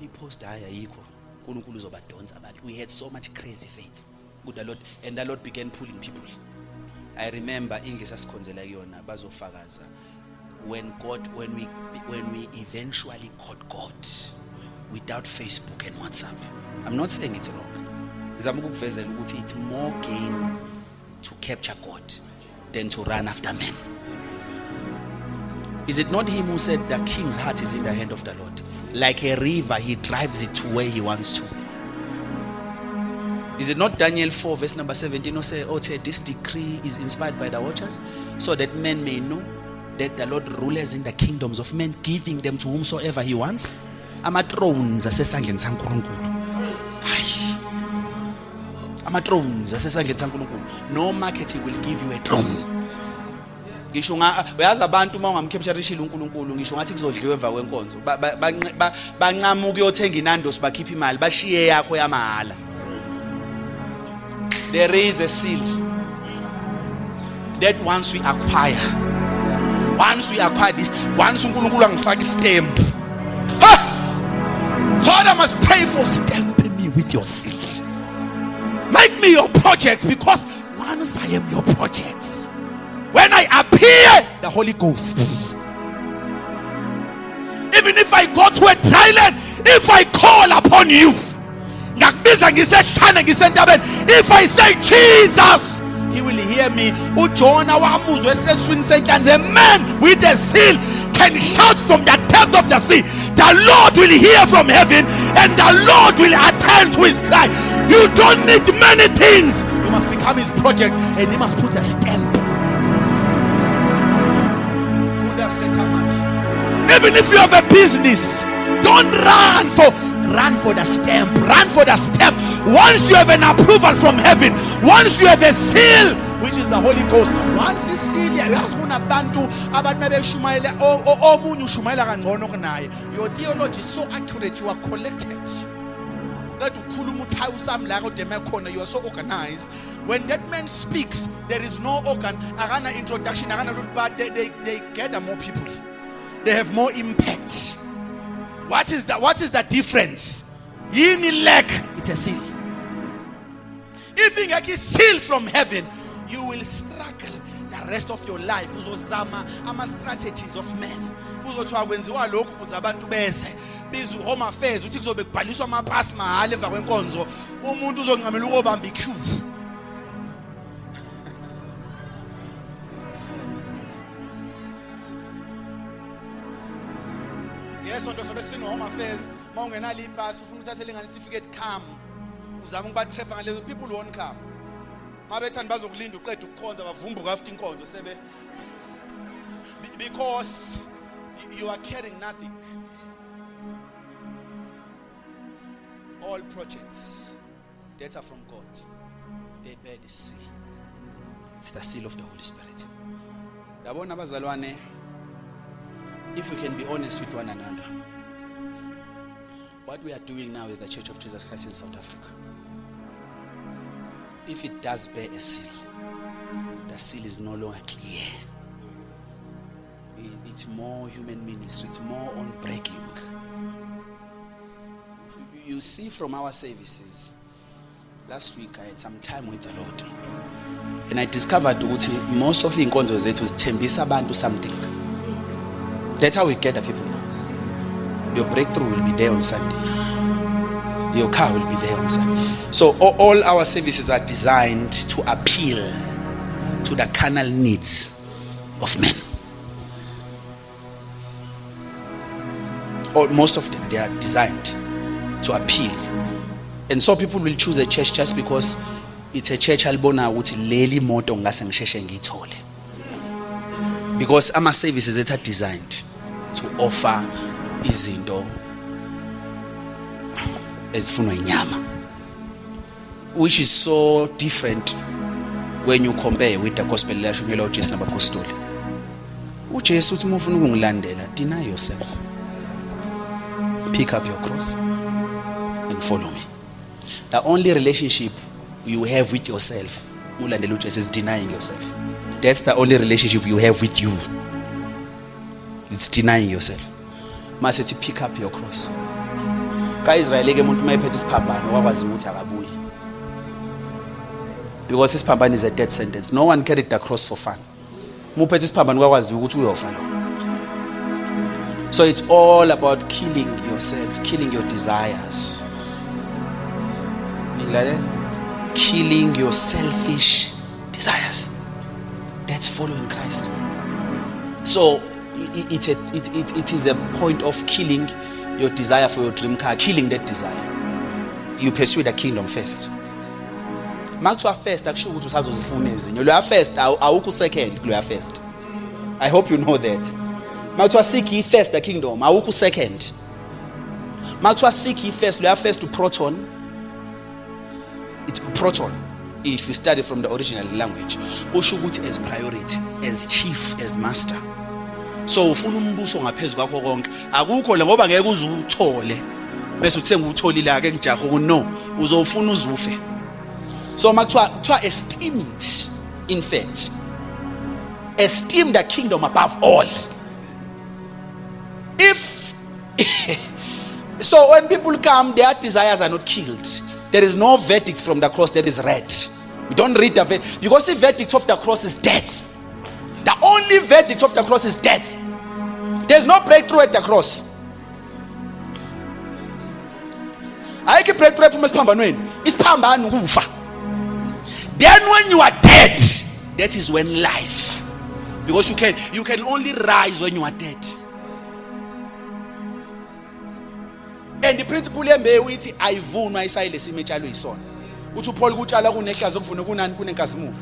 Speaker 2: I-poster ayikho. uNkulunkulu uzobadonsa abantu. We had so much crazy faith. Good the Lord, and the Lord began pulling people. I remember English asikhonzela kuyona bazofakaza. When we eventually caught God without Facebook and WhatsApp. I'm not saying it's wrong. It's more gain to capture God than to run after men. Is it not him who said the king's heart is in the hand of the Lord? Like a river, he drives it to where he wants to. Is it not Daniel 4 verse number 17 who say, this decree is inspired by the watchers, so that men may know that the Lord rules in the kingdoms of men, giving them to whomsoever he wants? Ama-thrones asesandleni saNkulunkulu. Ama-thrones asesandleni saNkulunkulu. No marketing will give you a throne. Ngisho uyazi abantu uma ungamcapturishile uNkulunkulu, ngisho ngathi kuzodliwa emva kwenkonzo. Bancama ukuyothenga inandos bakhipha imali bashiye yakho yamahala. There is a seal that once we acquire this, once uNkulunkulu angifaka istamp, God, I must pray for stamping me with your seal. Make me your project, because once I am your project, when I appear, the Holy Ghost. Even if I go to a dry land, if I call upon you, if I say Jesus, he will hear me. A man with a seal can shout from the depth of the sea. The Lord will hear from heaven, and the Lord will attend to his cry. You don't need many things. You must become his project, and he must put a stamp. Even if you have a business, don't run for the stamp. Run for the stamp. Once you have an approval from heaven, once you have a seal, which is the Holy Ghost, once you seal, your theology is so accurate, you are collected. You are so organized. When that man speaks, there is no organ, introduction, but they gather more people. They have more impact. What is the difference? It's a seal. If you get a seal from heaven, you will struggle the rest of your life. I'm strategies of men. Bizu home affairs uthi kuzobekubhaliswa amaphasi mahali emva kwenkonzo umuntu uzonqamela ukobamba iqueue. Ngesonto sobe sino home affairs mawungenala ipass ufuna uthathe lengane certificate come uzama ukuba trap ngale people won't come. Mabethani bazokulinda uqeda ukukhonza bavumbuka after inkonzo sebe, because you are carrying nothing. All projects that are from God, they bear the seal. It's the seal of the Holy Spirit. If we can be honest with one another, what we are doing now is the Church of Jesus Christ in South Africa. If it does bear a seal, the seal is no longer clear. It's more human ministry, it's more on breaking. You see from our services, last week I had some time with the Lord. And I discovered that most of the inkonzo zethu zithembisa abantu something. That's how we gather people now. Your breakthrough will be there on Sunday. Your car will be there on Sunday. So all our services are designed to appeal to the carnal needs of men. Or most of them, they are designed to appeal. And so people will choose a church just because it's a church albona ukuthi leli moto ngase ngisheshe ngithole. Because our services that are designed to offer izinto ezifunwa inyama, which is so different when you compare with the gospel lashunyela uJesu nabapostoli. uJesu uthi mufuna ukungilandela, deny yourself, pick up your cross and follow me. The only relationship you have with yourself, ulandela uJesu, is denying yourself. That's the only relationship you have with you. It's denying yourself. Must pick up your cross. Ka Israel ke umuntu mayephethe isiphambano wakwazi ukuthi akabuyi. Because isiphambano is a death sentence. No one carried the cross for fun. Muphethe isiphambano wakwazi ukuthi uyofa lo. So it's all about killing yourself, killing your desires. Killing your selfish desires. That's following Christ. So it is a point of killing your desire for your dream car, killing that desire. You pursue the kingdom first. Makuthiwa first akusho ukuthi usazozifuna ezinye. Lo first awukho second, lo first. I hope you know that. Makuthiwa seek ye first the kingdom, awukho second. Makuthiwa seek ye first, lo first to proton. It's proton. If you study from the original language, usho ukuthi as priority, as chief, as master. So ufuna umbuso ngaphezulu kwakho konke, akukho le ngoba ngeke uzuthole bese uthenga utholile ake ngijaho, no, uzofuna uzufe. So makuthiwa esteem it. In fact, esteem the kingdom above all. If so, when people come, their desires are not killed. There is no verdict from the cross that is read. We don't read the verdict, because the verdict of the cross is death. The only verdict of the cross is death. There's no breakthrough at the cross. I can breakthrough from Ispamban. Then when you are dead, that is when life. Because you can only rise when you are dead. And the principle is I vuna isayilesi imechalo isona. Uthi Paul kutshala kunehlazo kuvune kunani kunenkazimulo.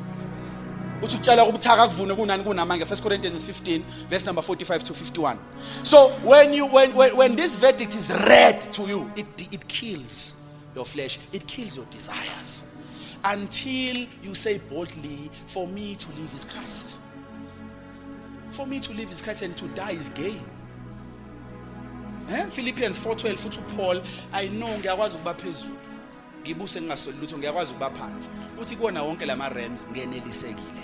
Speaker 2: Uthi kutshala kubuthaka kuvune kunani kunamanga. 1 Corinthians 15 verse number 45 to 51. So when this verdict is read to you, it kills your flesh, it kills your desires, until you say boldly, for me to live is Christ. For me to live is Christ, and to die is gain. Philippians 4:12 futhi Paul, I know ngiyakwazi ukuba phezulu ngibuse ngingasoli lutho, ngiyakwazi ukuba phansi uthi kuona wonke lama realms ngenelisekile.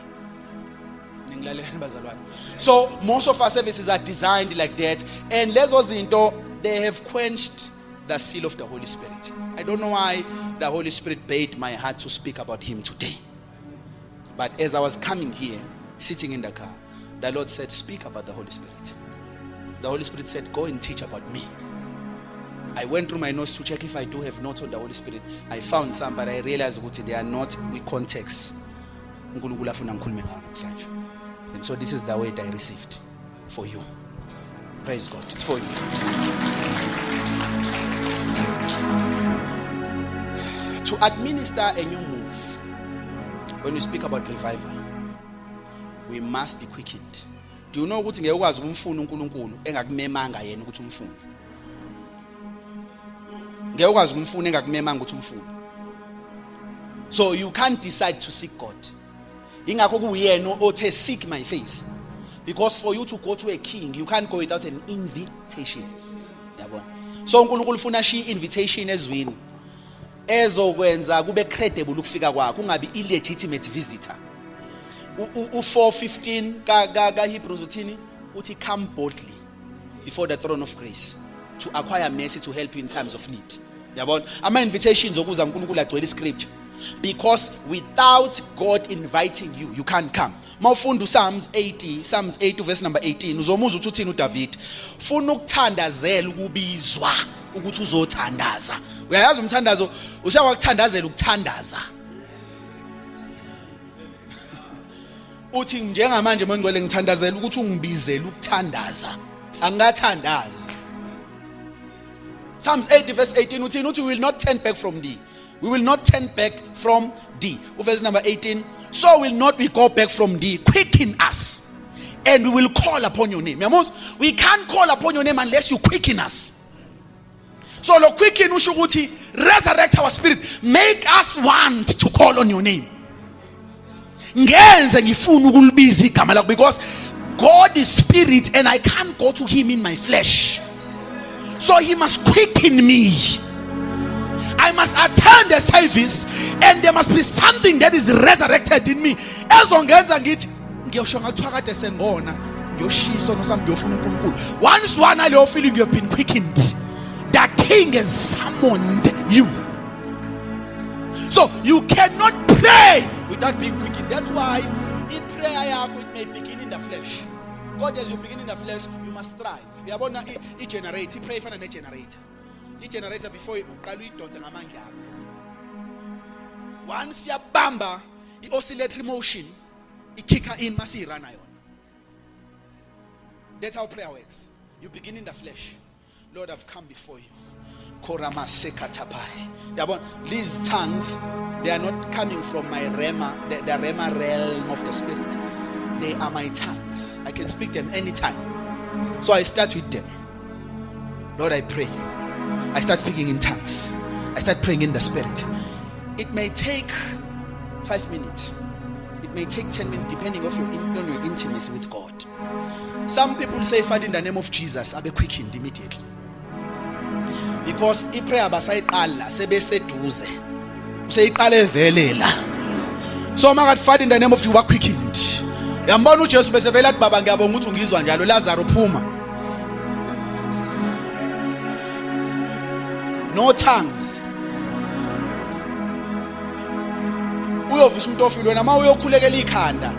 Speaker 2: Ningilalelani bazalwane. So most of our services are designed like that, and lezo zinto, they have quenched the seal of the Holy Spirit. I don't know why the Holy Spirit bade my heart to speak about him today, but as I was coming here, sitting in the car, the Lord said, speak about the Holy Spirit. The Holy Spirit said, go and teach about me. I went through my notes to check if I do have notes on the Holy Spirit. I found some, but I realized that they are not with context. And so this is the word I received for you. Praise God. It's for you. To administer a new move, when we speak about revival, we must be quickened. Do you know ukuthi ngeke ukwazi ukumfuna uNkulunkulu engakumemanga yena ukuthi umfune? Ngeke ukwazi ukumfuna engakumemanga ukuthi umfune. So you can't decide to seek God. Ingakho kuyena othe seek my face. Because for you to go to a king, you can't go without an invitation. Yabona. So uNkulunkulu ufuna shi invitation ezwini ezokwenza kube credible ukufika kwakho, ungabi illegitimate visitor. U4:15 ka Hebrews uthini? Uthi come boldly before the throne of grace to acquire mercy to help you in times of need. Yabona, ama invitations okuza uNkulunkulu agcwele iscripture. Because without God inviting you, you can't come. Mawufunda Psalms 8 verse number 18 uzomuzwa ukuthi uthini uDavid. Funa ukuthandazela ukubizwa ukuthi uzothandaza. Uyayazi umthandazo usiyakuthandazela ukuthandaza. Uthi njengamanje mangcwele ngithandazela ukuthi ungibizele ukuthandaza. Angathandazi. Psalms 8 verse 18 uthi we will not turn back from thee. We will not turn back from thee. Verse number 18. So will not we go back from thee. Quicken us, and we will call upon your name. We can't call upon your name unless you quicken us. So lo quicken usho ukuthi resurrect our spirit. Make us want to call on your name. Ngenze ngifuna ukulibiza igama lakho, because God is spirit and I can't go to him in my flesh. So he must quicken me. I must attend the service, and there must be something that is resurrected in me. Ezongenza ngithi ngiyosho kuthiwa kade sengona ngiyoshiso nosami ngiyofuna uNkulunkulu. Once one leyo feeling you have been quickened, the king has summoned you. So you cannot pray without being quickened. That's why in prayer yakho it may begin in the flesh. God, as you begin in the flesh, you must strive. Uyabona I generate, I pray for a generator. I generator before uqala uyidonsa ngamandla akho. Once yabamba I oscillatory motion, I kick her in mase irana yona. That's how prayer works. You begin in the flesh. Lord, I've come before you. Korama sekatapai. Yabona, these tongues, they are not coming from my rema, the rema realm of the spirit. They are my tongues. I can speak them anytime. So I start with them. Lord, I pray. I start speaking in tongues. I start praying in the spirit. It may take 5 minutes. It may take 10 minutes, depending on your intimacy with God. Some people say, Father, in the name of Jesus, I'll be quickened immediately. Because I pray abasayiqala sebeseduze. Useyiqala evelela. So my Father, in the name of Jesus, quickened. Yambona uJesu besevela athi baba ngiyabonga ukuthi ungizwa njalo, Lazarus phuma. No tongues. Uyovisa umuntu ofile wena uma uyokhulekela ikhanda.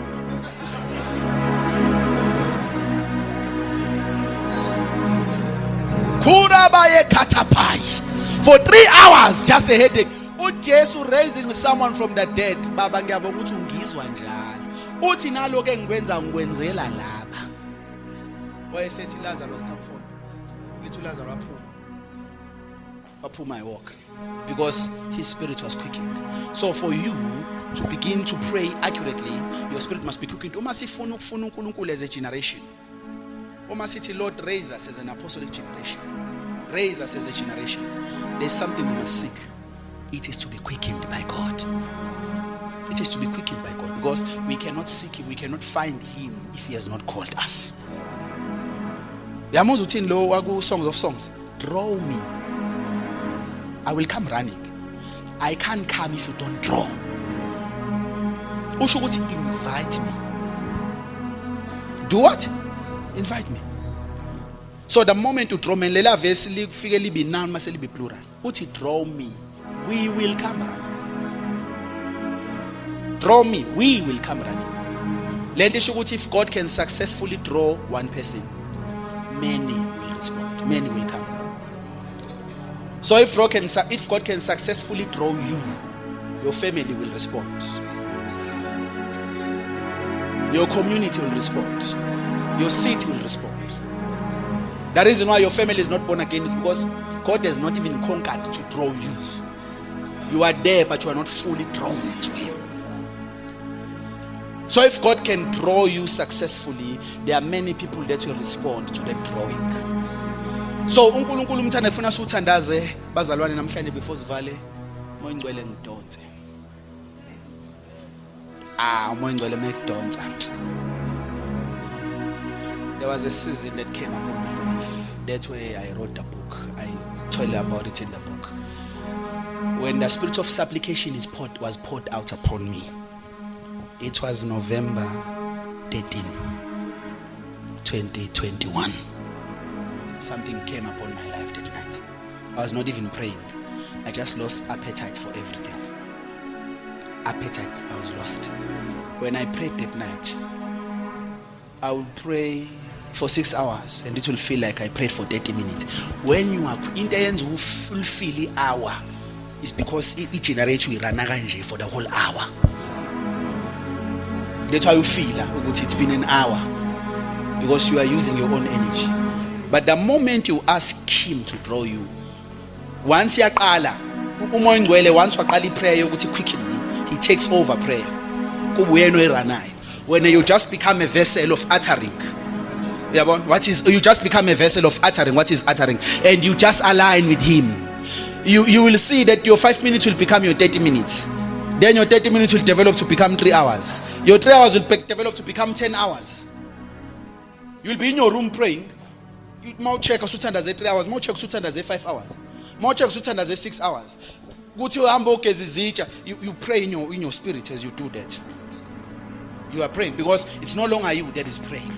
Speaker 2: Kurabaye katapai. For 3 hours just a headache. uJesu raising someone from the dead. Baba ngiyabonga ukuthi ungizwa njalo. Uthi nalo ke ngikwenza ngikwenzela lapha. Wayesethi Lazarus come forth. Little Lazarus aphuma I walk. Because his spirit was quickened. So for you to begin to pray accurately, your spirit must be quickened. Uma sifuna ukufuna uNkulunkulu as a generation. Uma sithi Lord, raise us as an apostolic generation. Raise us as a generation. There's something we must seek. It is to be quickened by God. It is to be quickened by God, because we cannot seek him, we cannot find him if he has not called us. Yamuzwa uthini lo waku Songs of Songs? Draw me, I will come running. I can't come if you don't draw. Usho ukuthi invite me. Do what? Invite me. So the moment you draw me, lela verse likufike libe noun mase libe plural. Uthi draw me, we will come running. Draw me, we will come running. Lento isho ukuthi if God can successfully draw one person, many will respond. Many will come. So if God can successfully draw you, your family will respond. Your community will respond. Your city will respond. The reason why your family is not born again is because God has not even conquered to draw you. You are there, but you are not fully drawn to him. So if God can draw you successfully, there are many people that will respond to that drawing. So uNkulunkulu umthanda efuna suthandaze bazalwane namhlanje before sivale moya ngcwele ngidonse. Moya ngcwele mekudonsa. There was a season that came upon my life. That's where I wrote the book. I told you about it in the book. When the spirit of supplication was poured out upon me. It was November 13, 2021. Something came upon my life that night. I was not even praying. I just lost appetite for everything. appetites. I was lost. When I prayed that night, I would pray for 6 hours and it will feel like I prayed for 30 minutes. When you are in the ends who feel the hour, it's because it generates we run for the whole hour. That's why you feel it's been an hour, because you are using your own energy. But the moment you ask him to draw you, once you qala umoya ngcwele, once waqala prayer yokuthi quicken me, he takes over prayer. When you just become a vessel of uttering, you just become a vessel of uttering. What is uttering? And you just align with him. You will see that your 5 minutes will become your 30 minutes. Then your 30 minutes will develop to become 3 hours. Your 3 hours will develop to become 10 hours. You'll be in your room praying. More check 3 hours, more check 5 hours, more check 6 hours. You pray in your spirit as you do that. You are praying because it's no longer you that is praying,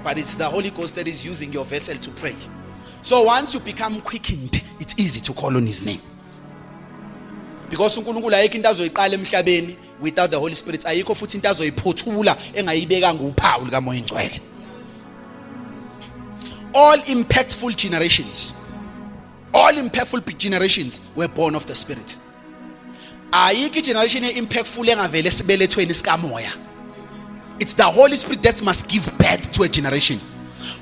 Speaker 2: but it's the Holy Ghost that is using your vessel to pray. So once you become quickened, it's easy to call on his name. Because uNkulunkulu ayikho into azoyiqala emhlabeni without the Holy Spirit. Ayikho futhi into azoyiphothula engayibeka nguphawu likaMoya Ngcwele. All impactful generations were born of the Spirit. Ayikho generation impactful engavele sibelethweni sikamoya. It's the Holy Spirit that must give birth to a generation.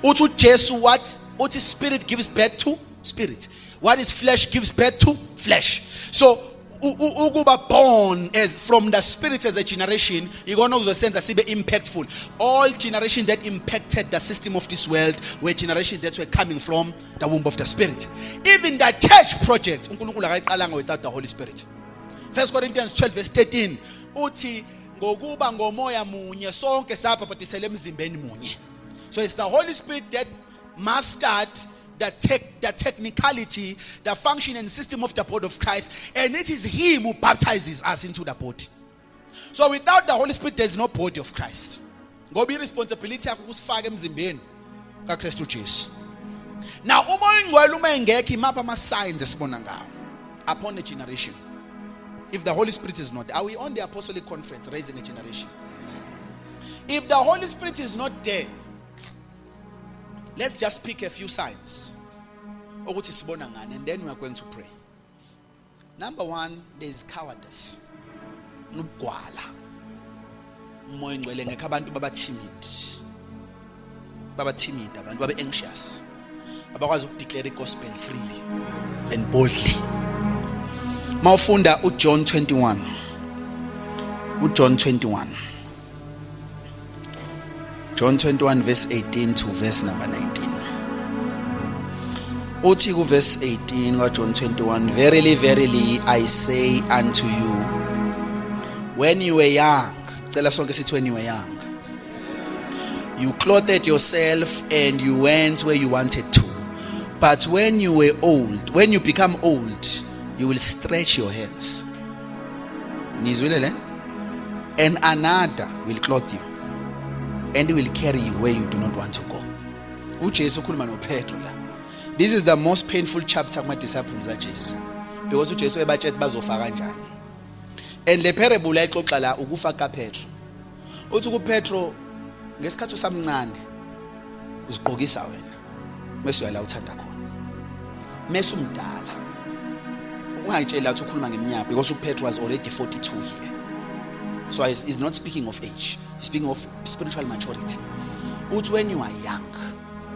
Speaker 2: Uthi Jesu what? Uthi Spirit gives birth to spirit. What is flesh gives birth to flesh. So ukuba born as from the Spirit as a generation, you're going to sense that be impactful. All generations that impacted the system of this world were generations that were coming from the womb of the Spirit. Even the church project, without the Holy Spirit. 1 Corinthians 12 verse 13. Uthi ngokuba ngomoya munye sonke saphapathele emzimbeni munye. So it's the Holy Spirit that must start the technicality, the function and system of the body of Christ, and it is him who baptizes us into the body. So without the Holy Spirit, there's no body of Christ. Go be responsibility ukusifaka emzimbeni kaKristu Jesu. Now umoya ngcwele uma engekho imapha ama signs esibona ngawo upon a generation. If the Holy Spirit is not, are we on the Apostolic Conference raising a generation? If the Holy Spirit is not there, let's just pick a few signs. And then we are going to pray. Number one, there is cowardice. Abantu baba anxious. Abakwazi ukudeclare gospel freely and boldly. Mawufunda uJohn 21. John 21 verse 18 to verse number 19. Uthi ku verse 18 wa John 21, verily, verily, I say unto you, when you were young, when you were young, you clothed yourself and you went where you wanted to. But when you were old, when you become old, you will stretch your hands. And another will clothe you, and he will carry you where you do not want to go. This is the most painful chapter of my disciples at Jesus. Because uJesu ebatshethe bazofa kanjani. And le parable ayixoxa la ukufa kaPetro. Uthi kuPetro ngesikhathi usamncane uzigqokisa wena. Mase uyala uthanda khona. Mase umdala. Ungayitshela ukuthi ukhuluma ngeminyaka because uPetro was already 42 here. So he's not speaking of age. He's speaking of spiritual maturity. Uthi when you are young,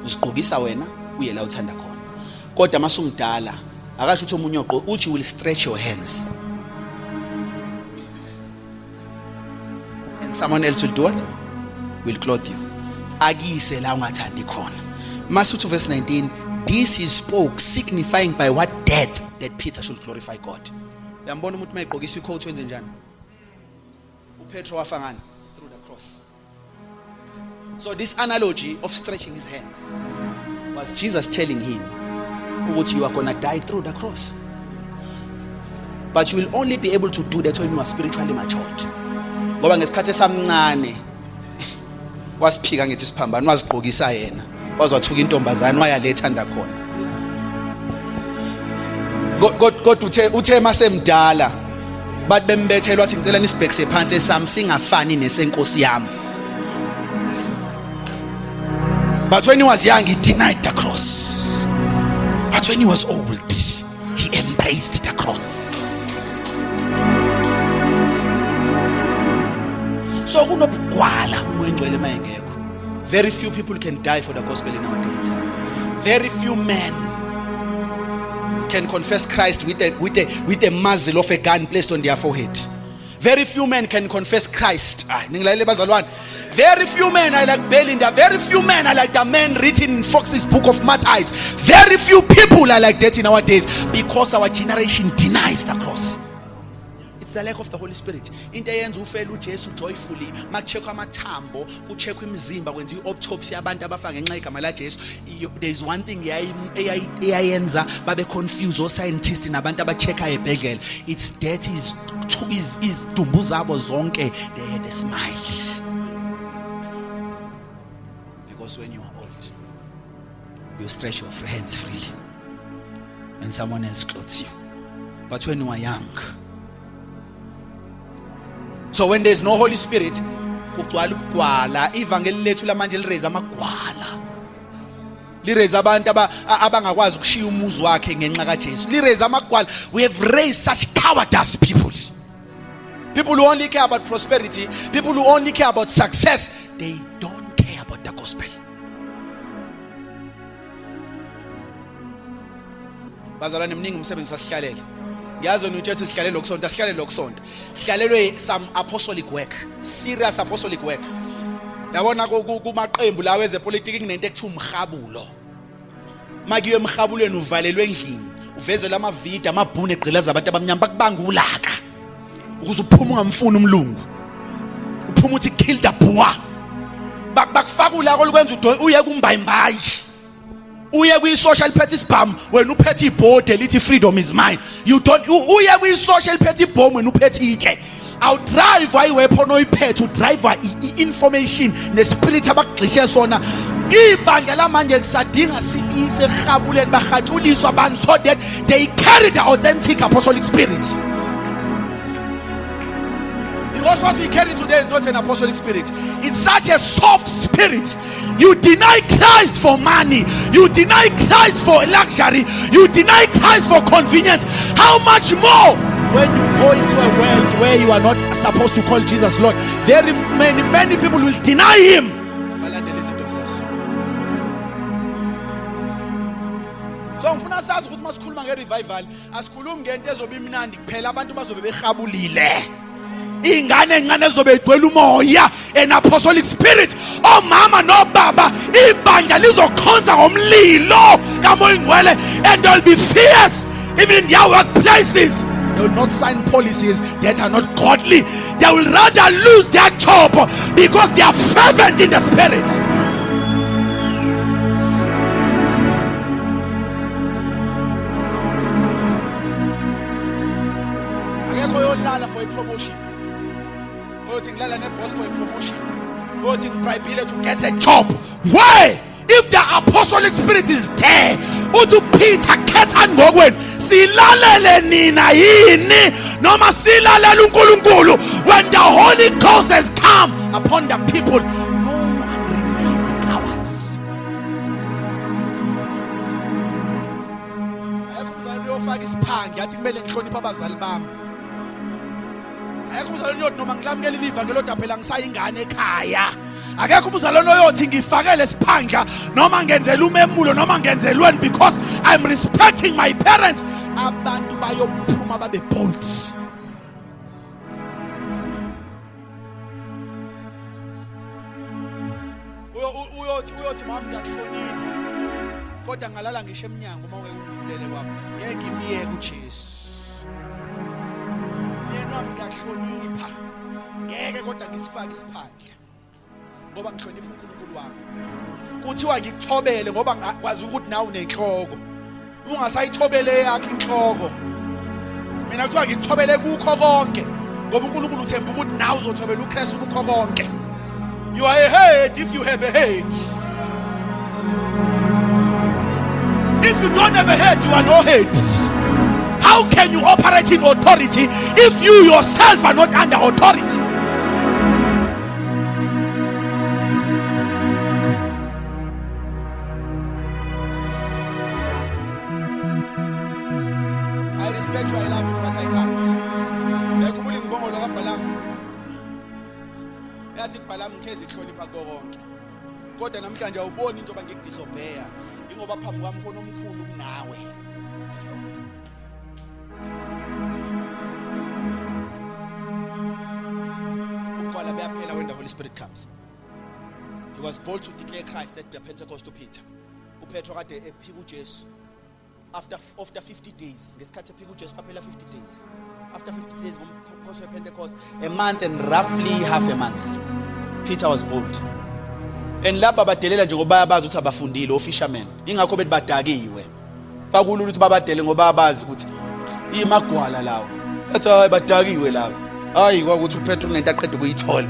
Speaker 2: uzigqokisa wena uyela uthanda khona. Kodwa masumdala akasho ukuthi omunye ogqoka uthi you will stretch your hands. And someone else will do what? Will clothe you. Akise la ungathandi khona. Masuthi verse 19, this he spoke signifying by what death that Peter should glorify God. Uyambona umuntu mayigqokisa icoat wenze njani? uPetro wafa ngani? Through the cross. So this analogy of stretching his hands was Jesus telling him, you are going to die through the cross. But you will only be able to do that when you are spiritually matured. Ngoba ngesikhathi esamncane wasiphika ngithi siphambana wazigqokisa yena wazwathuka intombazana wayalethanda khona. Kodwa uthe masemdala But bembethelwa wathi ngicela nisibhekise phansi esami singafani nesenkosi yami. But when he was young, he denied the cross. But when he was old, he embraced the cross. So kunobugwala umngcwele mayengekho. Very few people can die for the gospel in our day. Very few men can confess Christ with a muzzle of a gun placed on their forehead. Very few men can confess Christ. Very few men are like Belinda. Very few men are like the men written in Fox's book of martyrs. Very few people are like that in our days because our generation denies the cross. It's the lack of the Holy Spirit. Into eyenza ufela uJesu joyfully makucheckwa amathambo kucheckwa imizimba kwenza ioptopsy abantu abafa ngenxa yegama la Jesu. There is one thing eyayenza babe confuse o scientists nabantu abachecka ebhedlela. It's that is dumbu zabo zonke they had a smile. Because when you are old, you stretch your hands freely and someone else clothes you. But when you are young, so when there's no Holy Spirit, ivangeli lethu lamanje lireza amagwala. Lireza abantu abangakwazi ukushiya umuzi wakhe ngenxa kaJesu. Lireza amagwala. We have raised such cowardice people. People who only care about prosperity, people who only care about success, they don't care about the gospel. Bazalwane mningi umsebenzi sasihlalele. Ngiyazi unutshethi sihlalele lokusonta, sihlalele lokusonta. Sihlalelwe some apostolic work, serious apostolic work. Yabona kumaqembu lawo ezepolitiki kunento ekuthiwa umhabulo. Makiyo emhabulweni uvalelwe endlini, uvezelwe amavideo amabhunu egqilaza abantu abamnyama bakubanga ulaka. Ukuze uphuma ungamfuni umlungu. Uphuma uthi kill the boy. Bakufaka ulaka olukwenza uye kumbayimbayi. Uye kwi social petty spam when uphethe ibhode elithi freedom is mine. You don't uye kwi social petty bomb when uphethe itshe. I'll drive weapon oyiphethe udriver information nespirit abagxishe sona. Ibandla lamanje lisadinga silise ehabuleni bahatshuliswa abantu so that they carry the authentic apostolic spirit. Because what we carry today is not an apostolic spirit. It's such a soft spirit. You deny Christ for money. You deny Christ for luxury. You deny Christ for convenience. How much more when you go into a world where you are not supposed to call Jesus Lord? Very many people will deny him. So ngifuna sazi ukuthi masikhuluma ngerevival asikhulumi ngento ezobe imnandi kuphela abantu bazobe behabulile. Ingane encane ezobe igcwele umoya and apostolic spirit. Oh mama no baba ibandla lizokhonza ngomlilo kamoya ingcwele and they'll be fierce even in their workplaces. They will not sign policies that are not godly. They will rather lose their job because they are fervent in the spirit. For a promotion, voting boss for a promotion, voting to get a job. Why? If the apostolic spirit is there, to Peter ketan ngokweni silalele nina yini noma silalele uNkulunkulu. When the Holy Ghost has come upon the people, no one remains a coward. Ayakumzalwane uyofaka isiphangi yathi kumele ngihloniphe abazali bami. Akekho umzalwane uyothi noma ngilamukela ivangeli kodwa phela ngisayingane ekhaya. Akekho umzalwane uyothi ngifakele siphandla noma ngenzela umemulo noma ngenzelweni because I'm respecting my parents. Abantu bayophuma babe bold. Uyothi mama ngiyakuhlonipha kodwa ngalala ngisho eminyango uma ungekungivulele kwakho ngeke ngimiyeke uJesu. Ngiyahlonipha ngeke kodwa ngisifake isiphandla ngoba ngihlonipha uNkulunkulu wami. Kuthiwa ngikuthobele ngoba ngakwazi ukuthi nawe unenhloko. Ungasayithobele yakhe inhloko. Mina kuthiwa ngikuthobele kukho konke ngoba uNkulunkulu uthemba ukuthi nawe uzothobela uKristu kukho konke. You are a head if you have a head. If you don't have a head, you are no head. How
Speaker 3: How can you operate in authority if you yourself are not under authority?
Speaker 2: I respect you, I love you, but I can't. Yakhumula ngibongolo kaBhalamu. Yathi kuBhalamu ngeze ihlonipha konke. Kodwa namhlanje awuboni into bangikudisobheya. Ingoba phambi kwami khona omkhulu kunawe. Ukwala beyaphela when the Holy Spirit comes. He was bold to declare Christ at the Pentecostal Peter. uPetro kade ephika uJesu. After 50 days, ngesikhathi ephika uJesu kwaphela 50 days. After 50 days ngomkhosi wePentecost, a month and roughly half a month, Peter was bold. And laba badelela nje ngoba bayabazi ukuthi abafundile ofishermen. Ingakho bethi badakiwe. Kakulula ukuthi babadele ngoba bayabazi ukuthi imagwala lawo. Ethi hayi badakiwe laba. Hayi kwakuthi uPetro unento aqeda ukuyithola.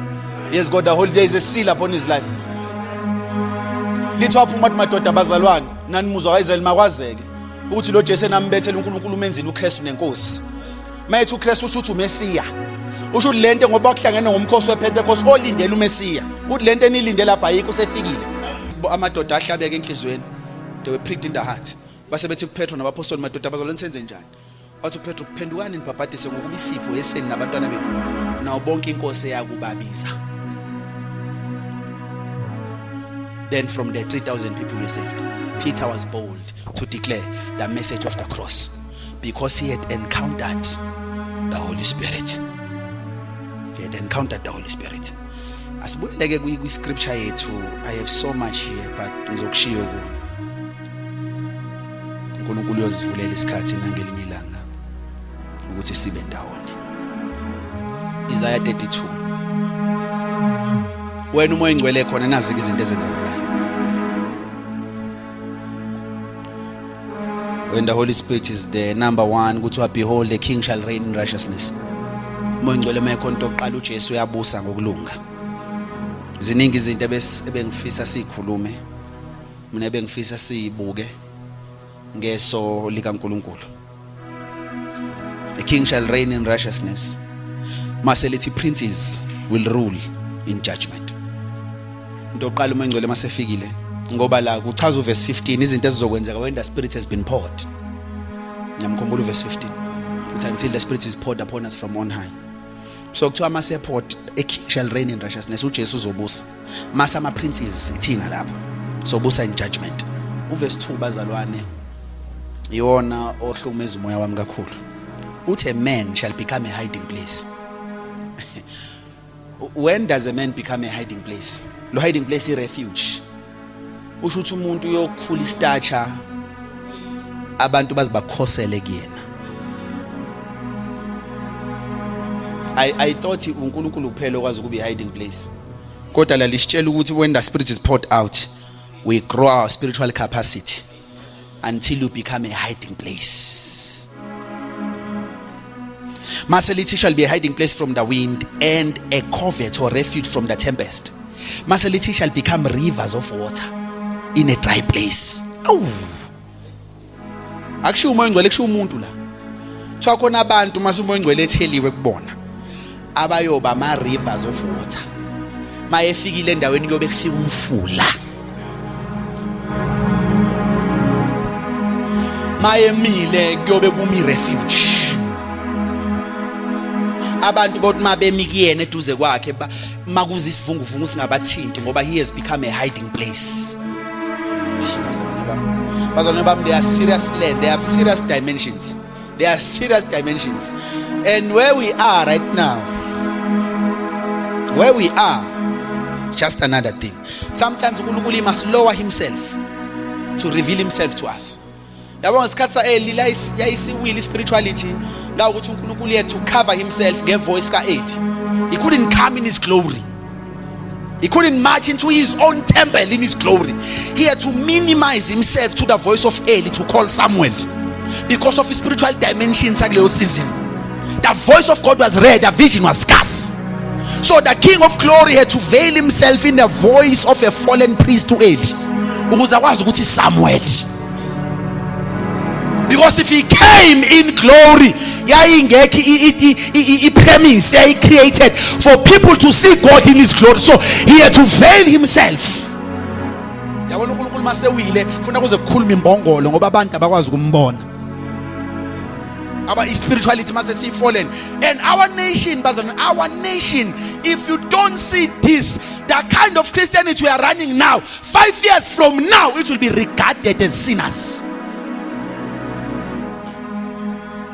Speaker 2: Yes, God, the whole day is a seal upon his life. Lithi waphuma madoda abazalwane, nani muzwa kaIsrael makwazeke ukuthi lo Jesu enambethela uNkulunkulu umenzile uKristu nenkosi. Mayethi uKristu usho ukuthi uMesiya. Usho lento ngoba kuhlangene ngomkhosi wePentecost olindele uMesiya. Uthi lento enilinde lapha ayikho sefikile. Amadoda ahlabeke enhlizweni. They were pricked in the heart. Base bethi kuPetro nabapostoli madoda abazalwane senze njani? Wathi uPetro phendukani nibhabhadise ngokuba isipho yeseni nabantwana benu. Nawo bonke inkosi yakubabiza. Then from there 3,000 people were saved. Peter was bold to declare the message of the cross because he had encountered the Holy Spirit. He had encountered the Holy Spirit. Asibuyeleke kwi scripture yethu. I have so much here but ngizokushiya kuyo. uNkulunkulu uyozivulela isikhathi nangelinye ilanga ukuthi sibe ndawonye. Isaiah 32. Wena umoya engcwele khona nazi izinto ezenzakalayo. When the Holy Spirit is there, number one, kuthiwa behold the king shall reign in righteousness. Umoya engcwele mayekho into oqala uJesu uyabusa ngokulunga. Ziningi izinto ebengifisa sikhulume. Mina bengifisa siyibuke ngeso likaNkulunkulu. The king shall reign in righteousness. Maselithi princes will rule in judgment. Into oqala umoya engcwele masefikile ngoba la kuchaza uverse 15 izinto ezizokwenzeka when the Spirit has been poured. Ngiyamkhumbula uverse 15. Uthi until the Spirit is poured upon us from on high. So kuthiwa mase poured, a king shall reign in righteousness. uJesu uzobusa. Mase ama princes ithina lapha sobusa in judgment. Uverse 2 bazalwane iwona ohlukumeza umoya wami kakhulu. Uthi a man shall become a hiding place. When does a man become a hiding place? Lo hiding place is refuge. Usho ukuthi umuntu uyokhula istature abantu bazibakhosele kuyena. I thought uNkulunkulu kuphela okwazi ukuba hiding place. Kodwa la lisitshela ukuthi when the Spirit is poured out, we grow our spiritual capacity until you become a hiding place. Maselithi shall be a hiding place from the wind and a covert or refuge from the tempest. Maselithi shall become rivers of water in a dry place. Akusho umoya engcwele kusho umuntu la. Kuthiwa khona abantu mase umoya engcwele etheliwe kubona abayoba ama rivers of water. Mayefikile endaweni kuyobe kufika umfula. Mayemile kuyobe kumi refuge. Abantu bothi mabemi kuyena eduze kwakhe makuza isivunguvungu singabathinti ngoba he has become a hiding place. Bazalwane bami, they are serious land, they have serious dimensions. They are serious dimensions. And where we are right now, where we are, it's just another thing. Sometimes uNkulunkulu must lower himself to reveal himself to us. Yabona isikhatsa yayisiwili spirituality la ukuthi uNkulunkulu yethu to cover himself ngevoice kaEli. He couldn't come in his glory. He couldn't march into his own temple in his glory. He had to minimize himself to the voice of Eli to call Samuel because of his spiritual dimensions at the season. The voice of God was rare, the vision was scarce. So the King of Glory had to veil himself in the voice of a fallen priest to Eli. Ukuze akwazi ukuthi Samuel.
Speaker 3: Because if he came in glory, premise created for people to see God in his glory, so he had to veil himself. Yabona uNkulunkulu masewile ufuna kuze kukhuluma imbongolo ngoba abantu abakwazi ukumbona. Our spirituality must see fallen. And our nation, if you don't see this, the kind of Christianity we are running now, 5 years from now, it will be regarded as sinners.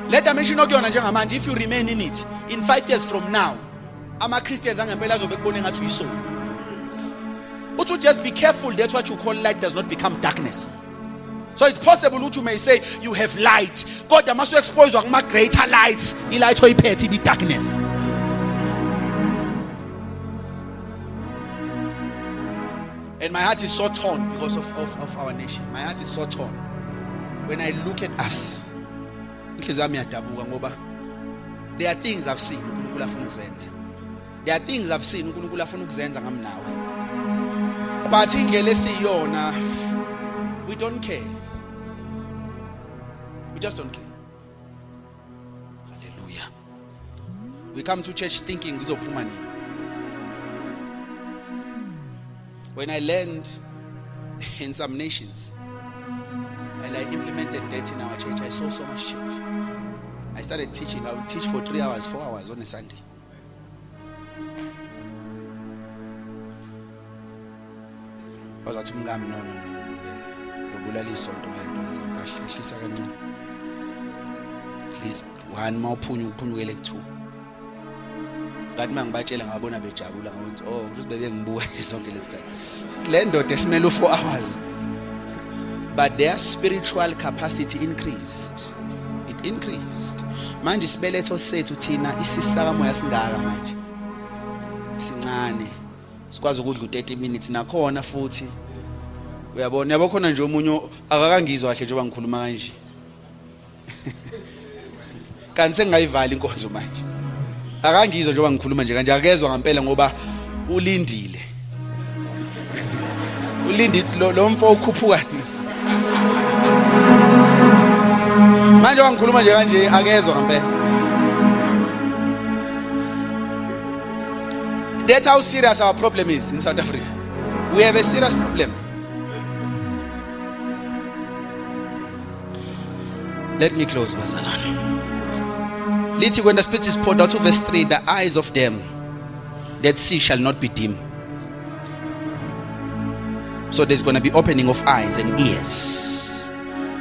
Speaker 3: Let the mention if you remain in it, in 5 years from now, Christians to just be careful that what you call light does not become darkness. So it's possible that you may say you have light. God must expose you to greater lights. The light will be darkness. And my heart is so torn because of our nation. My heart is so torn. When I look at us, there are things I've seen. There are things I've seen. But we don't care. We just don't care. Hallelujah. We come to church thinking when I learned in some nations and I implemented that in our church, I saw so much change. I started teaching. I would teach for 3 hours, 4 hours on a Sunday. I was like, no. At least one more punyu like 2. God man batshela ngabona bejabula ngathi oh bebe ngibuka isonke lesikhathi. Le ndoda esimelo 4 hours. But their spiritual capacity increased. It increased. Manje isibeletho sethu thina isisaka moya singaka manje. Sincane. Sikwazi ukudla u30 minutes nakhona futhi. Uyabona yabo khona nje umunye akakangizwa kahle njengoba ngikhuluma kanje. Kanti sengayivala inkonzo manje. Akangizwa njengoba ngikhuluma nje kanje akezwe ngempela ngoba ulindile. Ulindile lo mfo ukhuphukani. Manje wangikhuluma nje kanje akezwe ngempela. That's how serious our problem is in South Africa. We have a serious problem. Let me close, Bazalwane. Lithi when the Spirit is poured out to verse 3, the eyes of them that see shall not be dim. So there's going to be opening of eyes and ears.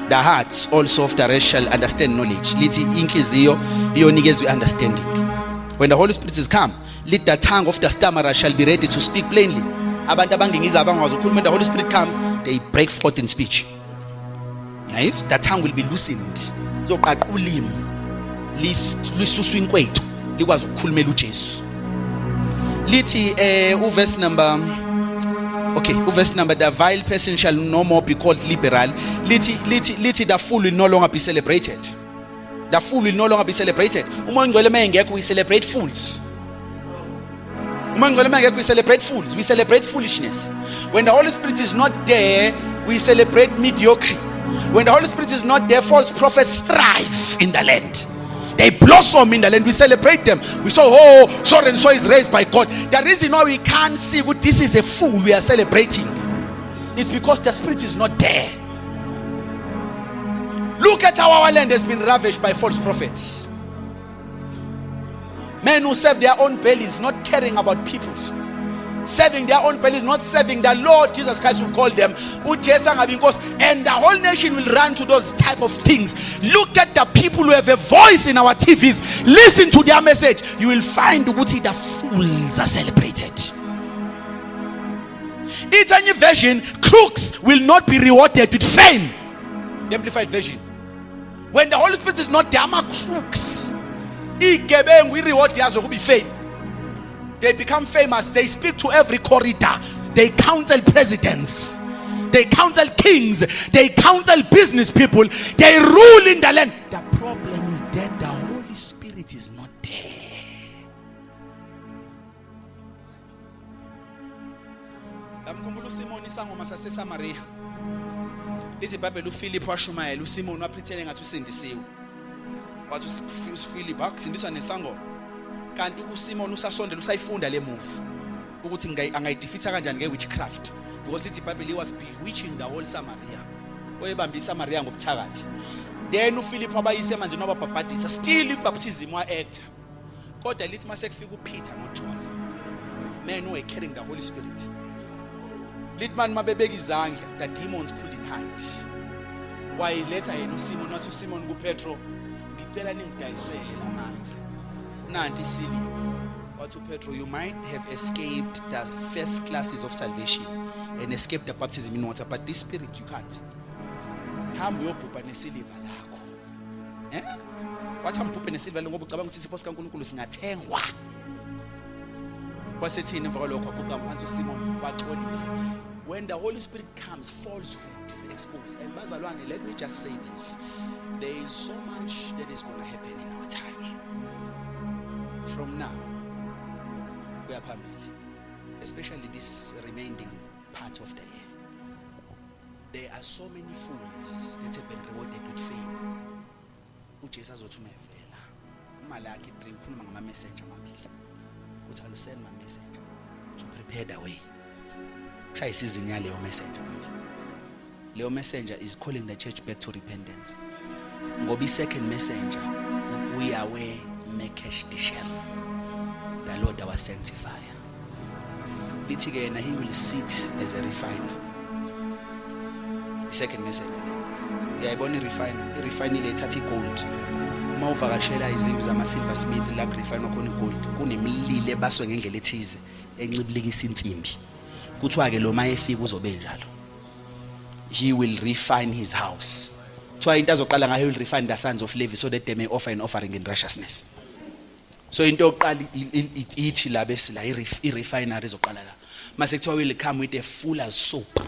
Speaker 3: The hearts also of the rest shall understand knowledge. Lithi inhliziyo iyonikezwe understanding. When the Holy Spirit is come, let the tongue of the stammerer shall be ready to speak plainly. Abantu abangingiza abangwazi ukukhuluma, when the Holy Spirit comes, they break forth in speech. Right? The tongue will be loosened. So qaqulimi lisuswa inkwethu likwazi ukukhulumela uJesu. Lithi uverse number the vile person shall no more be called liberal. Lithi the fool will no longer be celebrated. The fool will no longer be celebrated. Umoya ngcwele mengekho we celebrate fools. We celebrate fools. We celebrate foolishness. When the Holy Spirit is not there, we celebrate mediocrity. When the Holy Spirit is not there, false prophets strive in the land. They blossom in the land. We celebrate them. We say, oh, so and so is raised by God. The reason why we can't see what this is a fool we are celebrating, it's because the Spirit is not there. Look at how our land has been ravaged by false prophets. Men who serve their own bellies, not caring about people's. Serving their own bellies, not serving the Lord Jesus Christ, who called them. And the whole nation will run to those type of things. Look at the people who have a voice in our TVs. Listen to their message. You will find the fools are celebrated. It's a new version. Crooks will not be rewarded with fame. The Amplified version. When the Holy Spirit is not there, I'm a crooks. We reward will be fame. They become famous. They speak to every corridor. They counsel presidents. They counsel kings. They counsel business people. They rule in the land. The problem is that the Holy Spirit is not there. lithi iBhayibheli uPhilip washumayela uSimon waphithele ngathi usindisiwe. Wathi uPhilip akusindiswa nesangoma. Kanti uSimon usasondela usayifunda le movie ukuthi angayidefeata kanjani ngewitchcraft because lithi iBhayibheli he was bewitching the whole Samaria. Oyebamba iSamaria ngobuthakathi. Then uPhilip wabayise manje nobabhabhadisa still ibaptism wa-actor. Kodwa lithi mase kufika uPeter noJohn, men who were carrying the Holy Spirit. Lithi man mabebeka izandla, the demons couldn't hide. Why later yena uSimon wathi uSimon kuPetro, ngicela ningidayisele lamandla. Nanti silive. Wathi uPetro, you might have escaped the first classes of salvation and escaped the baptism in water, but this spirit you can't. Hamba uyobhubha nesiliva lakho. Wathi hambubhe nesiliva ngoba ucabanga ukuthi isipho sikaNkulunkulu singathengwa. Wasethini emva kwalokho wabhuqa phansi uSimon waxolisa. When the Holy Spirit comes, falsehood is exposed. And bazalwane, let me just say this. There is so much that is going to happen in our time. From now, we are phambili, especially this remaining part of the year. There are so many fools that have been rewarded with fame. UJesu azothumevela. Malaki 3 ukhuluma ngama messenger amabili. Uthi I'll send my messenger to prepare the way. Kusayisizini yaleyo messenger manje. Leyo messenger is calling the church back to repentance. Ngoba second messenger uyawe Mekesh Dishem, the Lord our sanctifier. Lithi ke he will sit as a refiner. The second messenger uyayibona irefine ile thatha igold. Uma uvakashela izindlu zama-silver smith la kurefine khona igold kunemlilo ebaswe ngendlela ethize encibilikisa insimbi. Kuthiwa ke lo mayefika uzobe njalo. He will refine his house. Kuthiwa into azoqala ngayo, he will refine the sons of Levi so that they may offer an offering in righteousness. So into yokuqala ithi la bese la i-refinery izoqala la. Mase kuthiwa will come with a fuller's soap.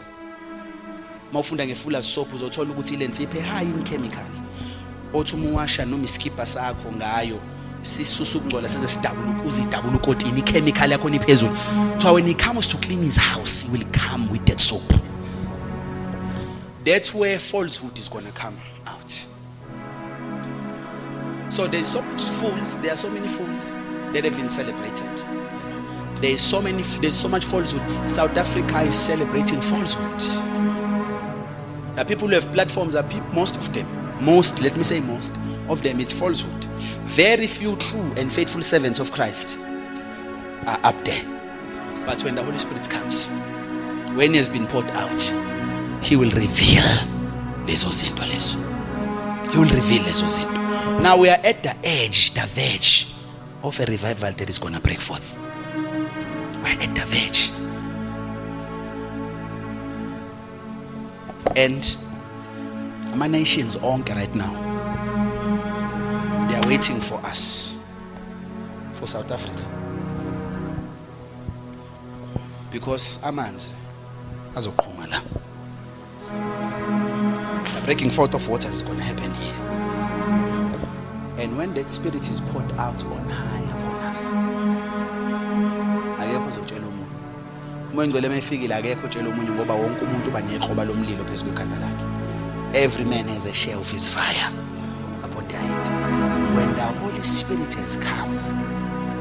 Speaker 3: Mawufunda ngefuller's soap uzothola ukuthi ile nsipho high in chemical. Othi umuwasha noma iskipa sakho ngayo sisusa ukungcola size sidabula uzidabula ukotini ichemical yakho ni phezulu. So when he comes to clean his house, he will come with that soap. That's where falsehood is going to come out. So there's so much fools, there are so many fools that have been celebrated. There's so much falsehood. South Africa is celebrating falsehood. The people who have platforms are most of them, let me say most of them, it's falsehood. Very few true and faithful servants of Christ are up there. But when the Holy Spirit comes, when he has been poured out, he will reveal lezo zinto lezo. He will reveal lezo zinto. Now we are at the verge of a revival that is going to break forth. We're at the verge. And our nations onke right now, they are waiting for us, for South Africa. Because amanzi azoqhuma la. The breaking forth of waters is going to happen here. And when that spirit is poured out on high upon us, akekho ozotshela umuntu. Uma ingcwele mefikile akekho otshela umunye ngoba wonke umuntu uba neqhoba lomlilo phezulu ekhanda lakhe. Every man has a share of his fire upon their head. When the Holy Spirit has come,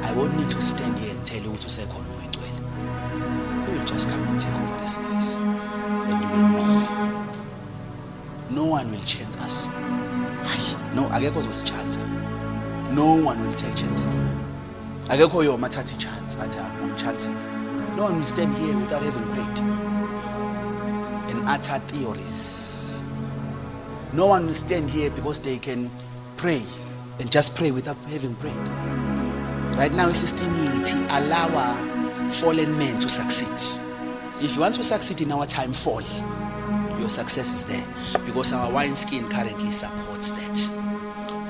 Speaker 3: I won't need to stand here and tell you to say khona umoya ingcwele. He will just come and take over the service. And you will know. No one will chance us. No, akekho ozosichance. No one will take chances. Akekho yoma thatha chance athi I'm chancing. No one will stand here without having prayed and utter theories. No one will stand here because they can pray and just pray without having prayed. Right now, it's system to allow fallen men to succeed. If you want to succeed in our time, fall. Your success is there because our wineskin currently supports that.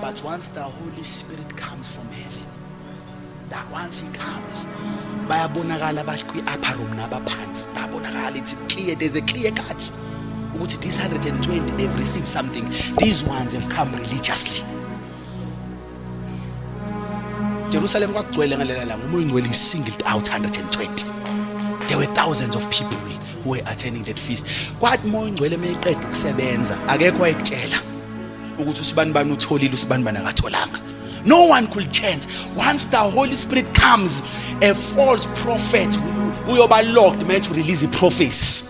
Speaker 3: But once the Holy Spirit comes from heaven, that once he comes, bayabonakala bashkwi upper room nabaphansi bayabonakala, it's clear, there's a clear cut. These 120, they've received something. These ones have come religiously. Jerusalem is singled out 120. There were thousands of people who were attending that feast. Kwathi umoya ongcwele meyiqeda ukusebenza akekho ayekutshela ukuthi usibani bani utholile usibani bani akatholanga. No one could chance. Once the Holy Spirit comes, a false prophet will be locked, made to release the prophecy.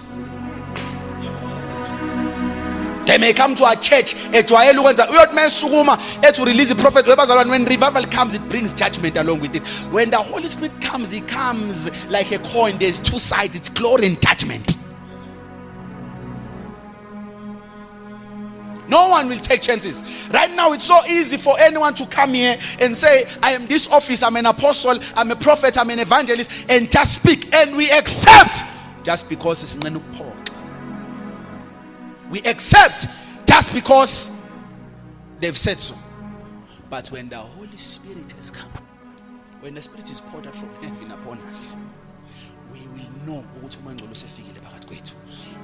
Speaker 3: They may come to our church to release the prophet. When revival comes, it brings judgment along with it. When the Holy Spirit comes, he comes like a coin. There's two sides, it's glory and judgment. No one will take chances. Right now, it's so easy for anyone to come here and say, I am this office, I'm an apostle, I'm a prophet, I'm an evangelist, and just speak. And we accept just because it's Paul. We accept just because they've said so. But when the Holy Spirit has come, when the Spirit is poured out from heaven upon us, we will know ukuthi uMangcwele usefikile phakathi kwethu.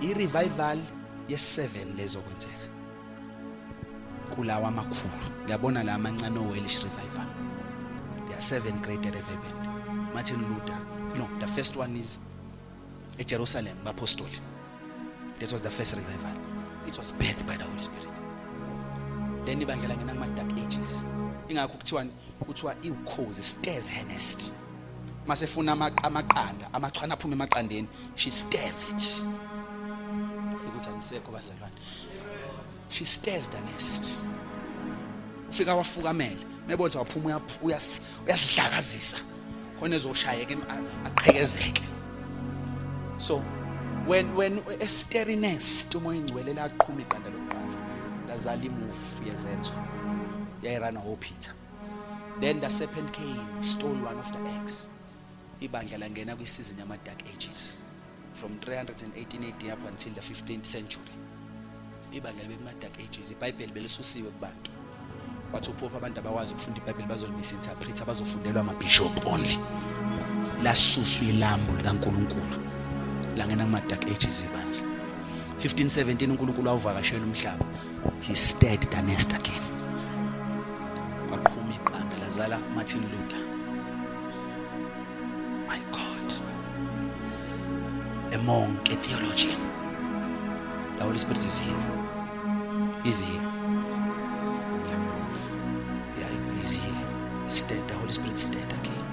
Speaker 3: I-revival yes7 lezokwenzeka. Kulawa amakhulu. Ngiyabona la amancane owelish revival. There are 7 great that have happened. Martin Luther. No, the first one is at Jerusalem, APOSTOLIC. That was the first revival. It was birthed by the Holy Spirit. Then ibandla ngena kuma dark ages. Ingakho kuthiwa iukhozi stares her nest. Masefuna amaqanda, amachwana aphuma emaqandeni, she stares it. Ukuthi anisekho bazalwane. She stares the nest. Ufika wafukamela, mebonza waphuma uyasidlakazisa. Khona ezoshayeka aqhekezeke. So when a stariness umoya ongcwele laqhuma iqanda lokuqala lazala imove yezethu yayirana oPeter. Then the serpent came, stole one of the eggs. Ibandla langena kwisizini yama dark ages from 318 AD up until the 15th century. Ibandla bekuma dark ages, iBhayibheli belisusiwe kubantu. Wathi uphopa abantu abawazi ukufunda iBhayibheli bazolisinterpret, abazofundelwa amabishop only. Lasuswa ilambu likaNkulunkulu. Langena kuma dark ages ibandla. 1517 uNkulunkulu awuvakashela umhlaba. He stirred the nest again. Waqhuma iqanda lazala Martin Luther. My God. A monk, a theologian. The Holy Spirit is here. He's here. Yeah, he's here. He stirred. The Holy Spirit stirred again.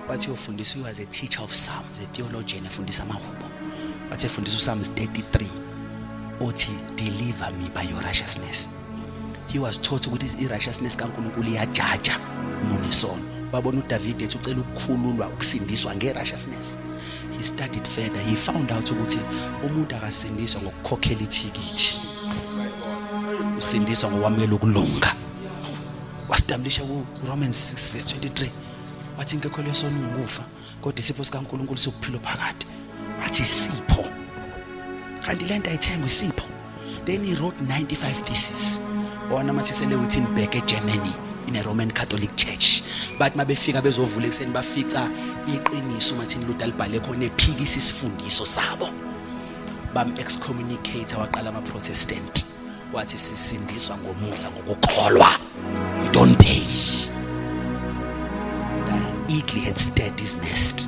Speaker 3: But he was a teacher of Psalms, a theologian, efundisa amahubo. But he fundisa Psalms 33. Othi, deliver me by your righteousness. He was taught with his righteousness kaNkulunkulu iyajaja umunesono. Babona uDavid ethi ucela ukukhululwa ukusindiswa ngerighteousness. He studied further. He found out ukuthi umuntu akasindiswa ngokukhokhela ithikithi. Usindiswa ngokwamela ukulunga. Wastablisha Romans 6 verse 23. Wathi inkekho lesono ungufa kodwa isipho sikaNkulunkulu sokuphila phakade. Wathi isipho. Kanti lento ayithengwa isipho. Then he wrote 95 theses. Wona mathisele Wittenberg eGermany in a Roman Catholic church. But mabefika bezovula ekseni bafica iqiniso Martin Luther libhale khona ephikisa isifundiso sabo. Bam excommunicate waqala ama Protestant. Wathi sisindiswa ngomusa ngokukholwa. You don't pay. Eagle had stirred his nest.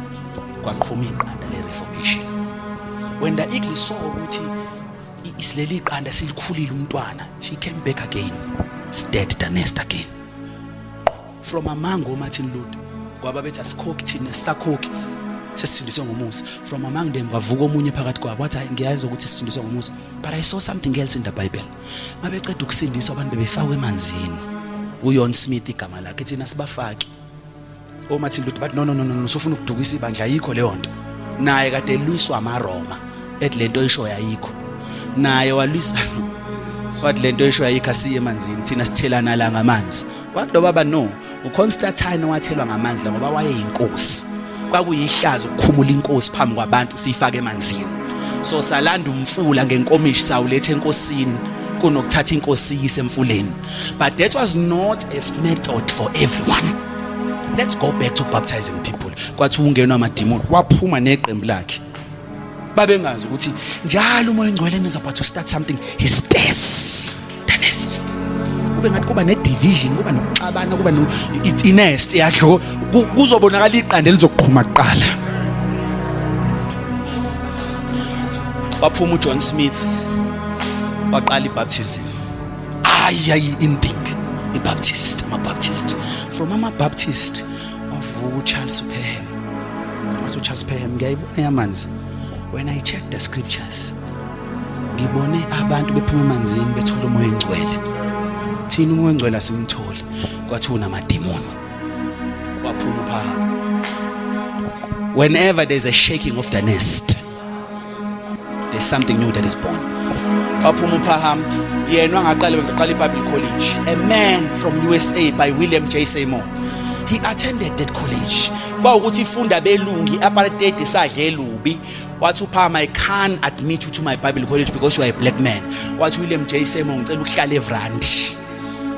Speaker 3: Kwaqhuma iqanda le reformation. When the eagle saw ukuthi isileli iqanda silikhulile umntwana, she came back again, stirred the nest again. From among Martin Luther, kwaba bethi asikhoki thina sakhoki sesisindiswe ngomusa. From among them kwavuka omunye phakathi kwabo wathi ngiyazi ukuthi sisindiswe ngomusa, but I saw something else in the Bible. Mabeqeda ukusindiswa abantu bebefakwe emanzini. uJohn Smith igama lakhe thina sibafaki. Martin Luther but no sofuna ukudukisa ibandla ayikho leyo nto. Naye kade elwiswa amaRoma ethi lento isho yayikho. Naye walwisa wathi lento isho yayikho asiye emanzini thina sithelana la ngamanzi. Wathi lo baba no, uConstantine wathelwa ngamanzi la ngoba wayeyinkosi. Kwakuyihlazo ukukhumula inkosi phambi kwabantu siyifaka emanzini. So salanda umfula ngenkomishi sawulethe enkosini kunokuthatha inkosi iyise emfuleni. But that was not a method for everyone. Let's go back to baptizing people. Kwathi ungenwa amademon waphuma neqembu lakhe. Babengazi ukuthi njalo umoya ongcwele niza but to start something. He stirs the nest. kube ngathi kuba ne-division, kuba nokuxabana, kuba inest yakho, kuzobonakala iqanda elizokuqhuma kuqala. Waphuma uJohn Smith waqala ibaptism. Ayayi inting ibaptist, ama-Baptist. From ama-Baptist wavuka uCharles Perham. Wathi uCharles Perham, ngiyayibona yamanzi. When I checked the scriptures, ngibone abantu bephuma emanzini bethola umoya engcwele. Thina umoya engcwele asimtholi, kwathi unamademoni. Waphuma uPerham. Whenever there's a shaking of the nest, there's something new that is born. Waphuma uPerham, yena waqala iBible College. A man from USA by William J. Seymour. He attended that college. Kwawukuthi ifunda belungi apartheid isadle elubi. Wathi uPerham, I can't admit you to my Bible college because you are a black man. Wathi William J. Seymour, ngicela ukuhlala eVrandi.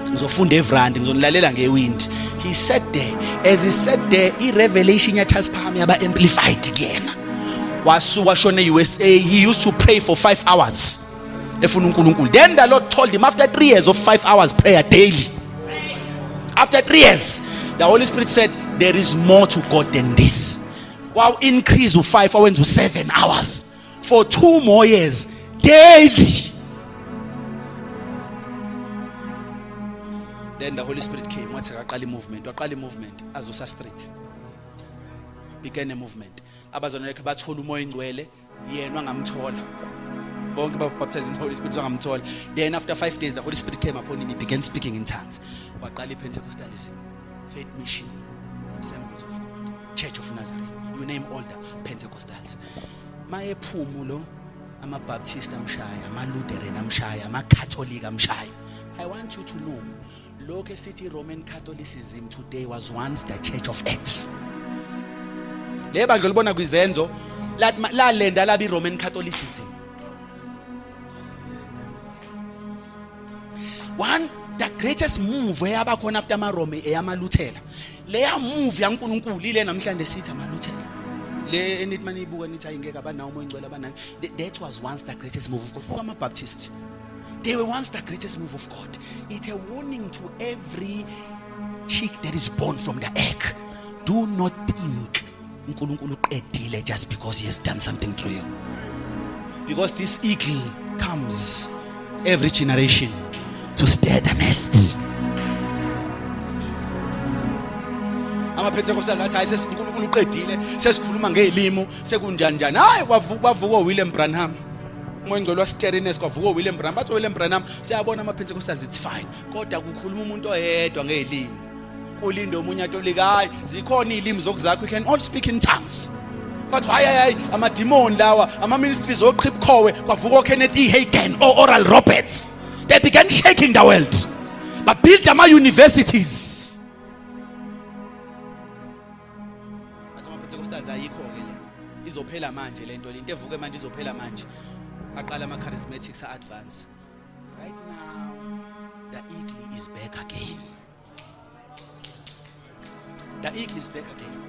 Speaker 3: Ngizofunda eVrandi, ngizonilalela ngewindi. He sat there. As he sat there, i-revelation yaCharles Perham yaba amplified kuyena. Wasuka shona USA. He used to pray for 5 hours. Efuna uNkulunkulu. Then the Lord told him, after 3 years of 5 hours prayer daily, after 3 years, the Holy Spirit said, there is more to God than this. Wow, increase to 5 hours to 7 hours for 2 more years daily. Then the Holy Spirit came. What's a movement? A movement. Azusa Street began a movement. Abazoneke bathola umoya ingcwele, yena ngamthola. Bonke baptized in the Holy Spirit ngamthola. Then after 5 days, the Holy Spirit came upon him. He began speaking in tongues. Waqala Pentecostalism, Faith Mission, Assemblies of God, Church of Nazareth. You name all the Pentecostals. Maye phumulo, ama-Baptist amshaya, ama-Lutheran amshaya, ama-Catholic amshaya. I want you to know, Local City Roman Catholicism today was once the Church of Acts. Le bandla libona kwizenzo la lenda labi Roman Catholicism. One, the greatest move eyaba khona after amaRome eyamaLuthela. Leya move yaNkulunkulu ile namhlanje sithi amaLuthela. Le enithi manibuka nithi ayingeke abanawo umoya ingcwele abanayo. That was once the greatest move of God. Buka ama-Baptist. They were once the greatest move of God. It's a warning to every chick that is born from the egg. Do not think uNkulunkulu uqedile just because he has done something through you. Because this eagle comes every generation to stir the nest. Ama-Pentecostal athi hayi uNkulunkulu uqedile, sesikhuluma ngelimo, sekunjanjani. Hayi kwavuka William Branham. Umoya ngcwele wasiteriness kwavuka William Branham. Bathi William Branham siyabona ama-Pentecostals it's fine. Kodwa kukhuluma umuntu oyedwa ngelimi. Kulinde omunye atolika hayi zikhona izilimi zokuzakho, we can all speak in tongues. But hayi ama-demon lawa, ama-ministries oqhipkhowe kwavuka Kenneth E. Hagin or Oral Roberts. They began shaking the world. But built ama-universities. Bathi ama-Pentecostals ayikho ke le. Izophela manje le nto le. Into evuke manje izophela manje. Aqala ama-charismatics a-advance. Right now, the eagle is back again. The eagle is back again.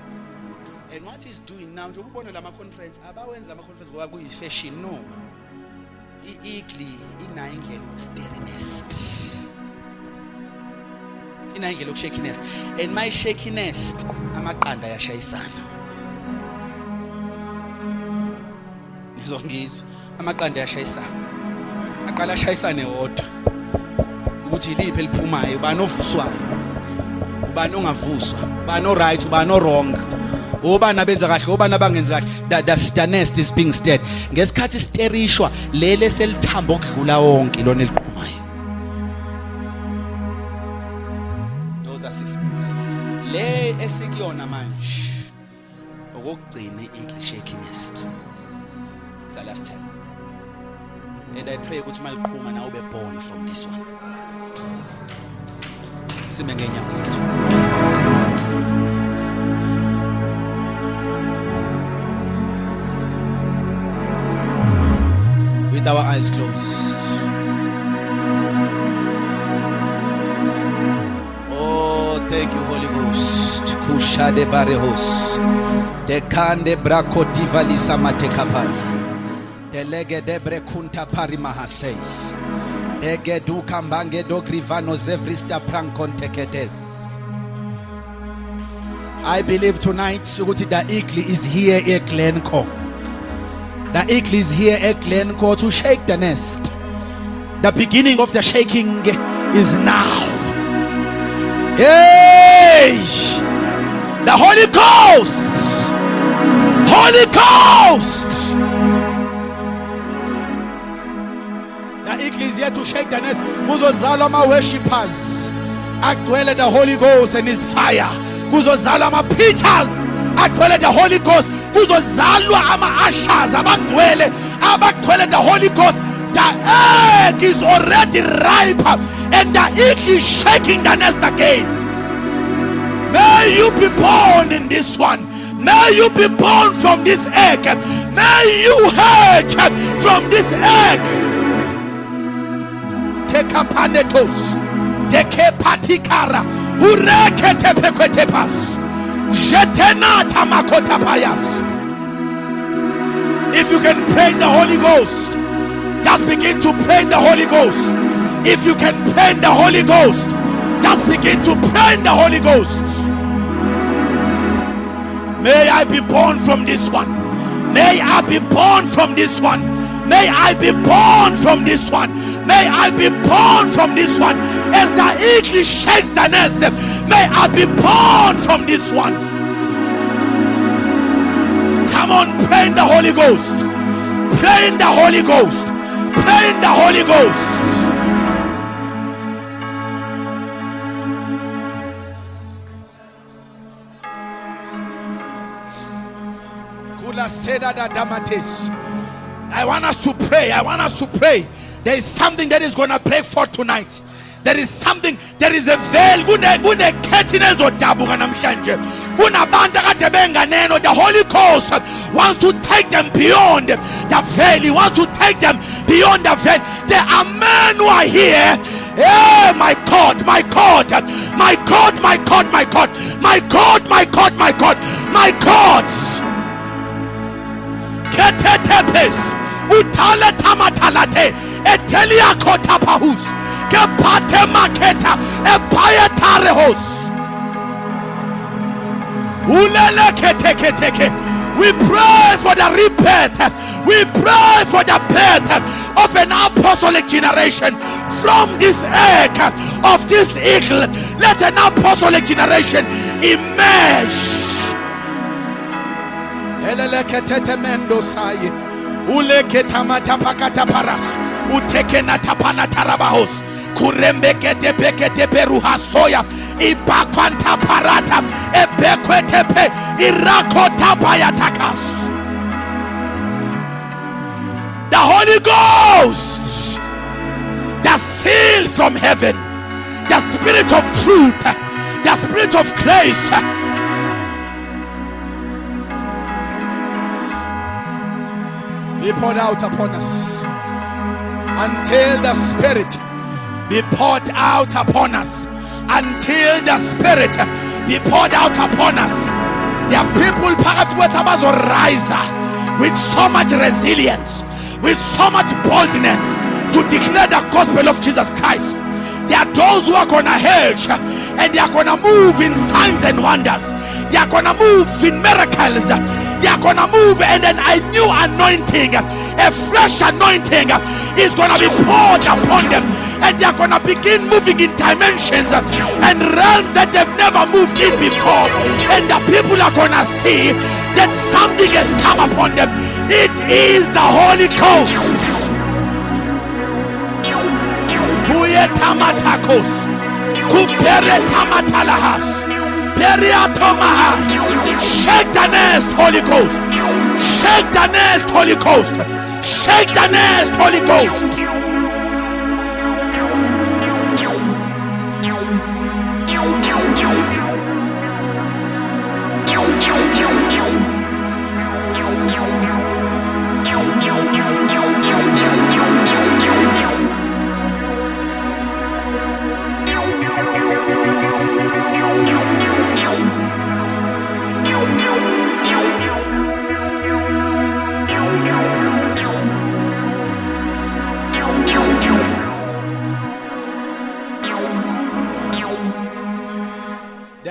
Speaker 3: And what he's doing now, nje ubona la conference, abawenza ama-conference ngoba kuyi-fashion, no. I-eagle inayo indlela yokustir nest. Inayo indlela yokushake nest. And my shaky nest, amaqanda ayashayisana. Nizongizwa. Amaqanda ayashayisana. Aqala ashayisane wodwa. Ukuthi iliphi eliphumayo, ubani ovuswayo, ubani ongavuswa, ubani oright, ubani wrong. Ubani abenza kahle, ubani abangenzi kahle. The nest is being stirred. Ngesikhathi sterishwa lele selithamba okudlula wonke lona eliqhumayo. Those are 6 moves. Le esikuyona manje okugcina i-eagle shaking nest. It's the last time. And I pray ukuthi maliqhuma na ube born from this one. Sime ngenyawo zethu. With our eyes closed. Oh, thank you, Holy Ghost. Kushade barehos. Dekande brako divalisa matekapai. Delege debre kunta pari mahasei. Egedu kambange do grivano zevrista prankonteketes. I believe tonight the eagle is here at Glencoe. The eagle is here at Glencoe to shake the nest. The beginning of the shaking is now. Hey! The Holy Ghost! Holy Ghost! The eagle is here to shake the nest. Kuzozalwa ama worshippers agcwele the Holy Ghost and his fire. Kuzozalwa ama preachers agcwele the Holy Ghost. Kuzozalwa ama ushers abagcwele the Holy Ghost. The egg is already ripe and the eagle is shaking the nest again. May you be born in this one. May you be born from this egg. May you hatch from this egg. Take a panetos. Take a patikara. Ureke tepekwetepas. Jetena tamakota payas. If you can pray in the Holy Ghost, just begin to pray in the Holy Ghost. If you can pray in the Holy Ghost, just begin to pray in the Holy Ghost. May I be born from this one. May I be born from this one. May I be born from this one. May I be born from this one. As the eagle shakes the nest, may I be born from this one. Come on, pray in the Holy Ghost. Pray in the Holy Ghost. Pray in the Holy Ghost. I want us to pray. I want us to pray. There is something that is going to break forth tonight. There is something, there is a veil. The Holy Ghost wants to take them beyond the veil. He wants to take them beyond the veil. There are men who are here. Oh my God, my God, my God, my God, my God, my God, my God, my God, my God. Ketetepes utale tamatalate etelia kotapahus kepate maketa epayatarehos ulele keteketeke. We pray for the rebirth. We pray for the birth of an apostolic generation from this egg of this eagle. Let an apostolic generation emerge. Eleketete mendo saye uleketa matapakata paras utekena tapana tarabahos kurembekete pekete peruha soya ibakwanta parata ebekwetepe irakota payatakas. The Holy Ghost, the seal from heaven, the Spirit of truth, the Spirit of grace, be poured out upon us until the Spirit be poured out upon us. Until the Spirit be poured out upon us. There are people rise with so much resilience, with so much boldness to declare the gospel of Jesus Christ. There are those who are going to hedge and they are going to move in signs and wonders. They are going to move in miracles. They are going to move, and then a new anointing, a fresh anointing is going to be poured upon them, and they are going to begin moving in dimensions and realms that they've never moved in before, and the people are going to see that something has come upon them. It is the Holy Ghost. Kuye tamatakos, kupere tamatalahas. Shake the nest, Holy Ghost. Shake the nest, Holy Ghost. Shake the nest, Holy Ghost.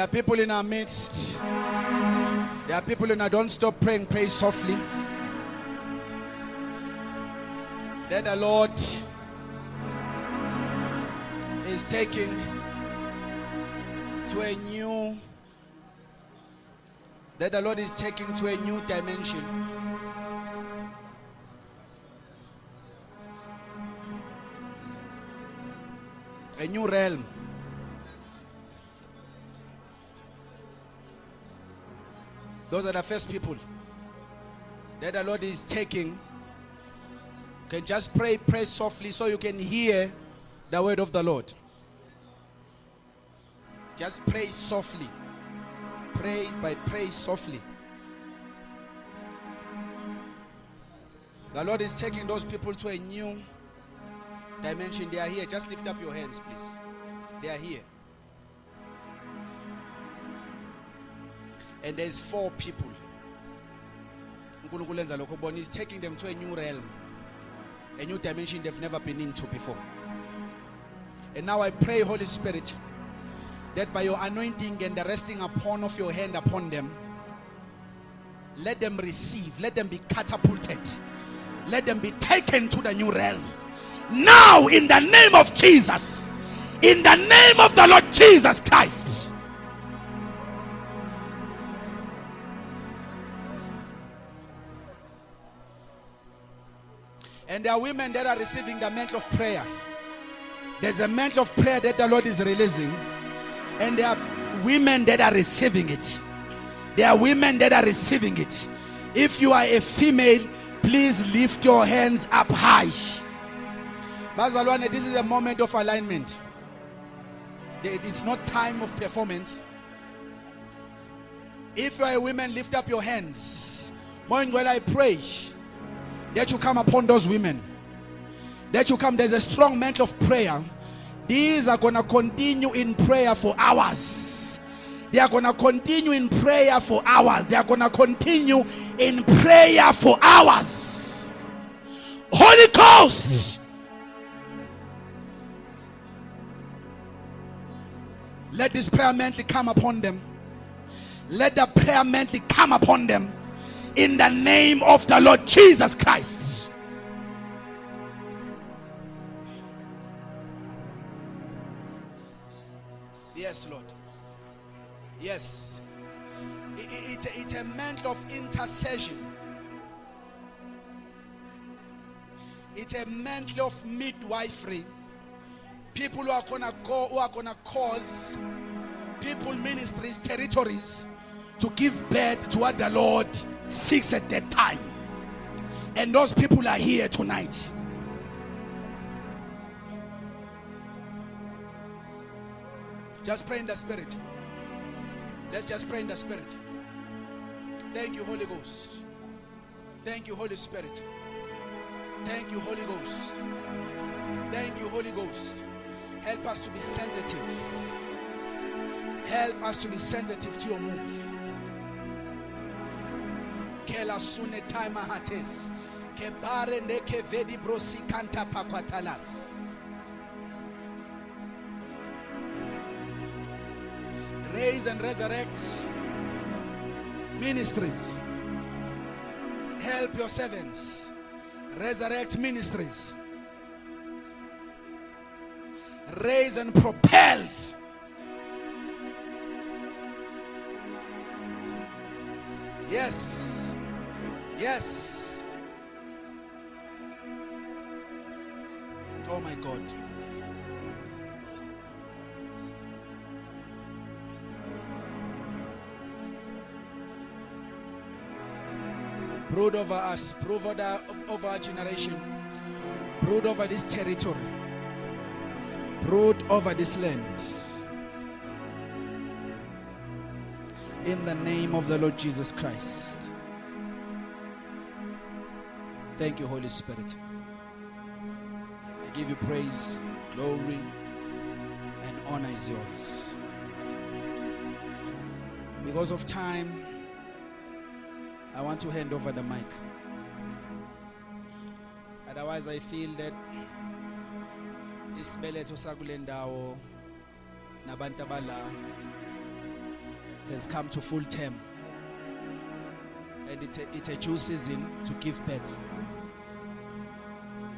Speaker 3: There are people in our midst. There are people in our don't stop praying, pray softly. That the Lord is taking to a new, that the Lord is taking to a new dimension. A new realm. Those are the first people that the Lord is taking. You can just pray softly so you can hear the word of the Lord. Just pray softly. Pray softly. The Lord is taking those people to a new dimension. They are here. Just lift up your hands, please. They are here. And there's 4 people. He's taking them to a new realm, a new dimension they've never been into before. And now I pray, Holy Spirit, that by your anointing and the resting upon of your hand upon them, let them receive, let them be catapulted, let them be taken to the new realm. Now, in the name of Jesus, in the name of the Lord Jesus Christ. And there are women that are receiving the mantle of prayer. There's a mantle of prayer that the Lord is releasing. And there are women that are receiving it. There are women that are receiving it. If you are a female, please lift your hands up high. Bazalwane, this is a moment of alignment. It's not time of performance. If you are a woman, lift up your hands. Morning, when I pray that you come upon those women, that you come, there's a strong mantle of prayer. These are going to continue in prayer for hours. They are going to continue in prayer for hours. They are going to continue in prayer for hours. Holy Ghost, let this prayer mantle come upon them. Let the prayer mantle come upon them. In the name of the Lord Jesus Christ. Yes, Lord. Yes. It's a mantle of intercession. It's a mantle of midwifery. People who are gonna go, who are gonna cause people, ministries, territories to give birth to what the Lord seeks at that time. And those people are here tonight. Just pray in the Spirit. Let's just pray in the Spirit. Thank you, Holy Ghost. Thank you, Holy Spirit. Thank you, Holy Ghost. Thank you, Holy Ghost. Help us to be sensitive. Help us to be sensitive to your move. Kela sune time hates. Kebare neke vedi brosi kanta pakwatalas. Raise and resurrect ministries. Help your servants. Resurrect ministries. Raise and propel. Yes. Yes. Oh my God. Brood over us, brood over our generation, brood over this territory, brood over this land. In the name of the Lord Jesus Christ. Thank you, Holy Spirit. I give you praise, glory, and honor is yours. Because of time, I want to hand over the mic. Otherwise, I feel that isibeletho sakulendawo nabantu abala has come to full term. And it's a due season to give birth.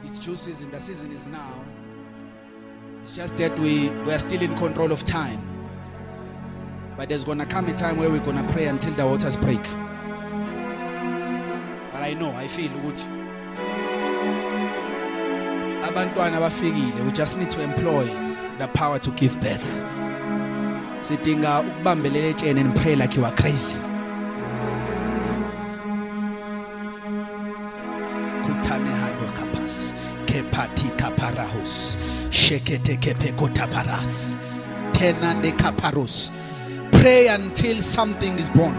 Speaker 3: It's due season. The season is now. It's just that we are still in control of time. But there's going to come a time where we're going to pray until the waters break. But I feel good. Abantwana bafikile. We just need to employ the power to give birth. Sidinga ukubambelela etsheni and pray like you are crazy. Kutane hando kapas, kepati kaparahos, shekete kepeko taparas, tenande kaparos. Pray until something is born.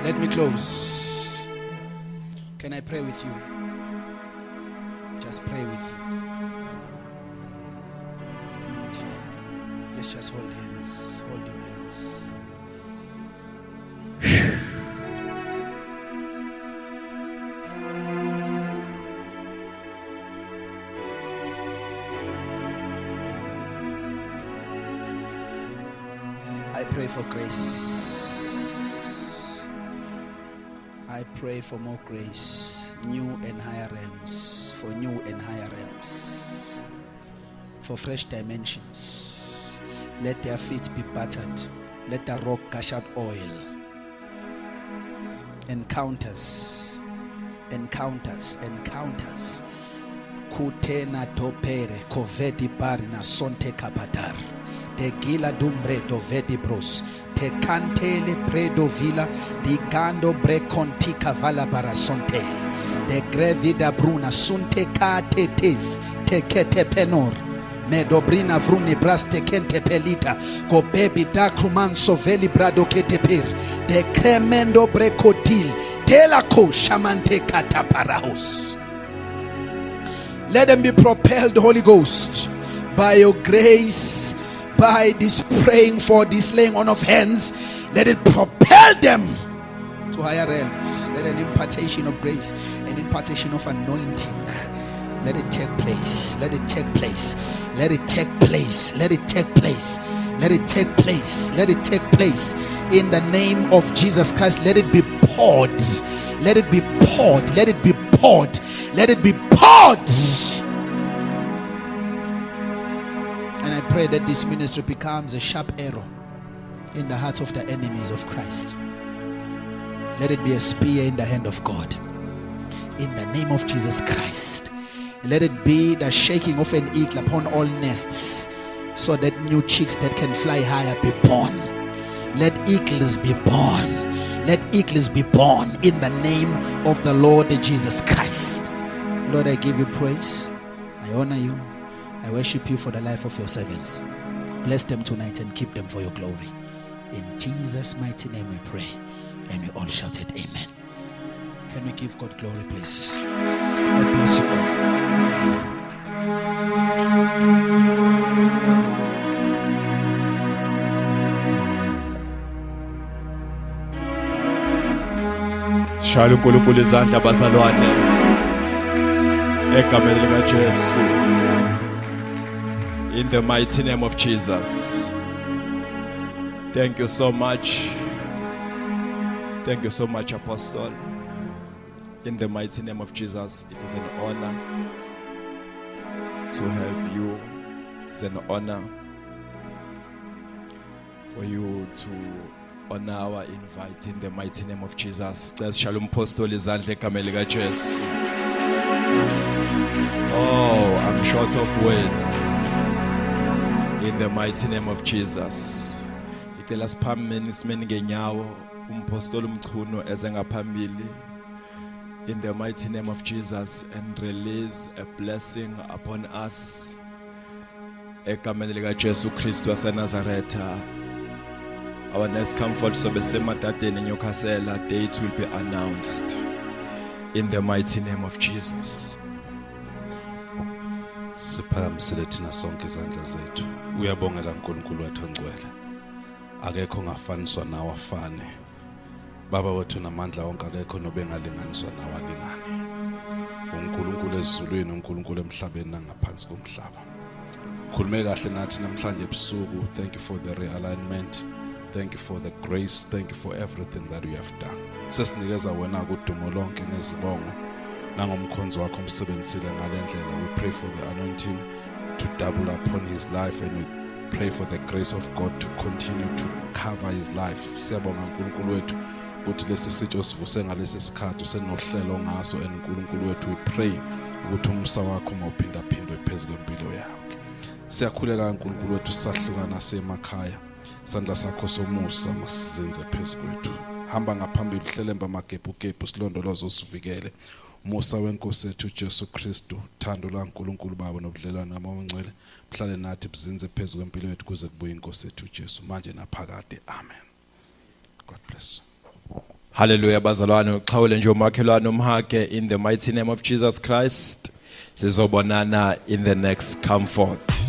Speaker 3: Let me close. Can I pray with you? Just pray with you. No, it's fine. Let's just hold hands. Hold your hands. I pray for grace. I pray for more grace, new and higher realms, for new and higher realms, for fresh dimensions. Let their feet be battered. Let the rock gush out oil. Encounters, encounters, encounters. Kutena topere, kovedi barina sonte kapatar. De gila dumbre do vedi bros. Te cantele predo villa di gando breconti cavala barasonte. De grevida bruna sunte catetes te kete penor. Medobrina vruni braste kente pelita. Go baby da crumanso veli brado kete pir. De cremendo brecotil. Telako shamante kataparahos. Let them be propelled, Holy Ghost, by your grace. By this praying for this laying on of hands, let it propel them to higher realms. Let an impartation of grace, an impartation of anointing, let it take place. Let it take place. Let it take place. Let it take place. Let it take place. Let it take place. In the name of Jesus Christ, let it be poured. Let it be poured. Let it be poured. Let it be poured. And I pray that this ministry becomes a sharp arrow in the hearts of the enemies of Christ. Let it be a spear in the hand of God. In the name of Jesus Christ. Let it be the shaking of an eagle upon all nests, so that new chicks that can fly higher be born. Let eagles be born. Let eagles be born in the name of the Lord Jesus Christ. Lord, I give you praise. I honor you. I worship you for the life of your servants. Bless them tonight and keep them for your glory. In Jesus' mighty name we pray. And we all shouted amen. Can we give God glory, please? God bless you all.
Speaker 1: Shaya uNkulunkulu izandla bazalwane egameni lika Jesu. In the mighty name of Jesus. Thank you so much. Thank you so much, Apostle. In the mighty name of Jesus, it is an honor to have you. It's an honor for you to honor our invite in the mighty name of Jesus. Let's shalom apostoli izandla egameni lika Jesu. Oh, I'm short of words. In the mighty name of Jesus. Icela siphambene simeni ngenyawo umpostoli umchuno eze ngaphambili. In the mighty name of Jesus, and release a blessing upon us. Egameni lika Jesu Kristu waseNazaretha. Our next comfort so besematadeni Newcastle date will be announced. In the mighty name of Jesus.
Speaker 4: Siphakamisile thina sonke izandla zethu. Uyabongela uNkulunkulu wethu ongcwele. Akekho ongafaniswa nawe afane. Baba wethu namandla wonke akekho nobengalinganiswa nawe alingane. uNkulunkulu ezulwini uNkulunkulu emhlabeni nangaphansi komhlaba. Khulume kahle nathi namhlanje ebusuku. Thank you for the realignment. Thank you for the grace. Thank you for everything that you have done. Sesinikeza wena udumo lonke nezibongo nangomkhonzo wakho omsebenzisile ngalendlela. We pray for the anointing to double upon his life, and we pray for the grace of God to continue to cover his life. Siyabonga uNkulunkulu wethu ukuthi lesi sitsho sivuse ngalesi sikhathi senohlelo ngaso, and uNkulunkulu wethu we pray ukuthi umsa wakho mawuphinda phindwe phezulu kwempilo yakhe. Siyakhuleka uNkulunkulu wethu sahlukana semakhaya. Sandla sakho somusa masizenze phezulu kwethu. Hamba ngaphambili uhlelemba amagebhugebhu silondolozo usivikele. Musa wenkosi yethu Jesu Kristu, thando laNkulunkulu Baba nobudlelwano ngamancwele mhlale nathi bizinze phezulu kwempilo yethu kuze kubuye inkosi yethu Jesu manje naphakade. Amen. God bless.
Speaker 1: Hallelujah bazalwane, uxhawule nje umakhelwane umhage in the mighty name of Jesus Christ. Sizobonana in the next comfort.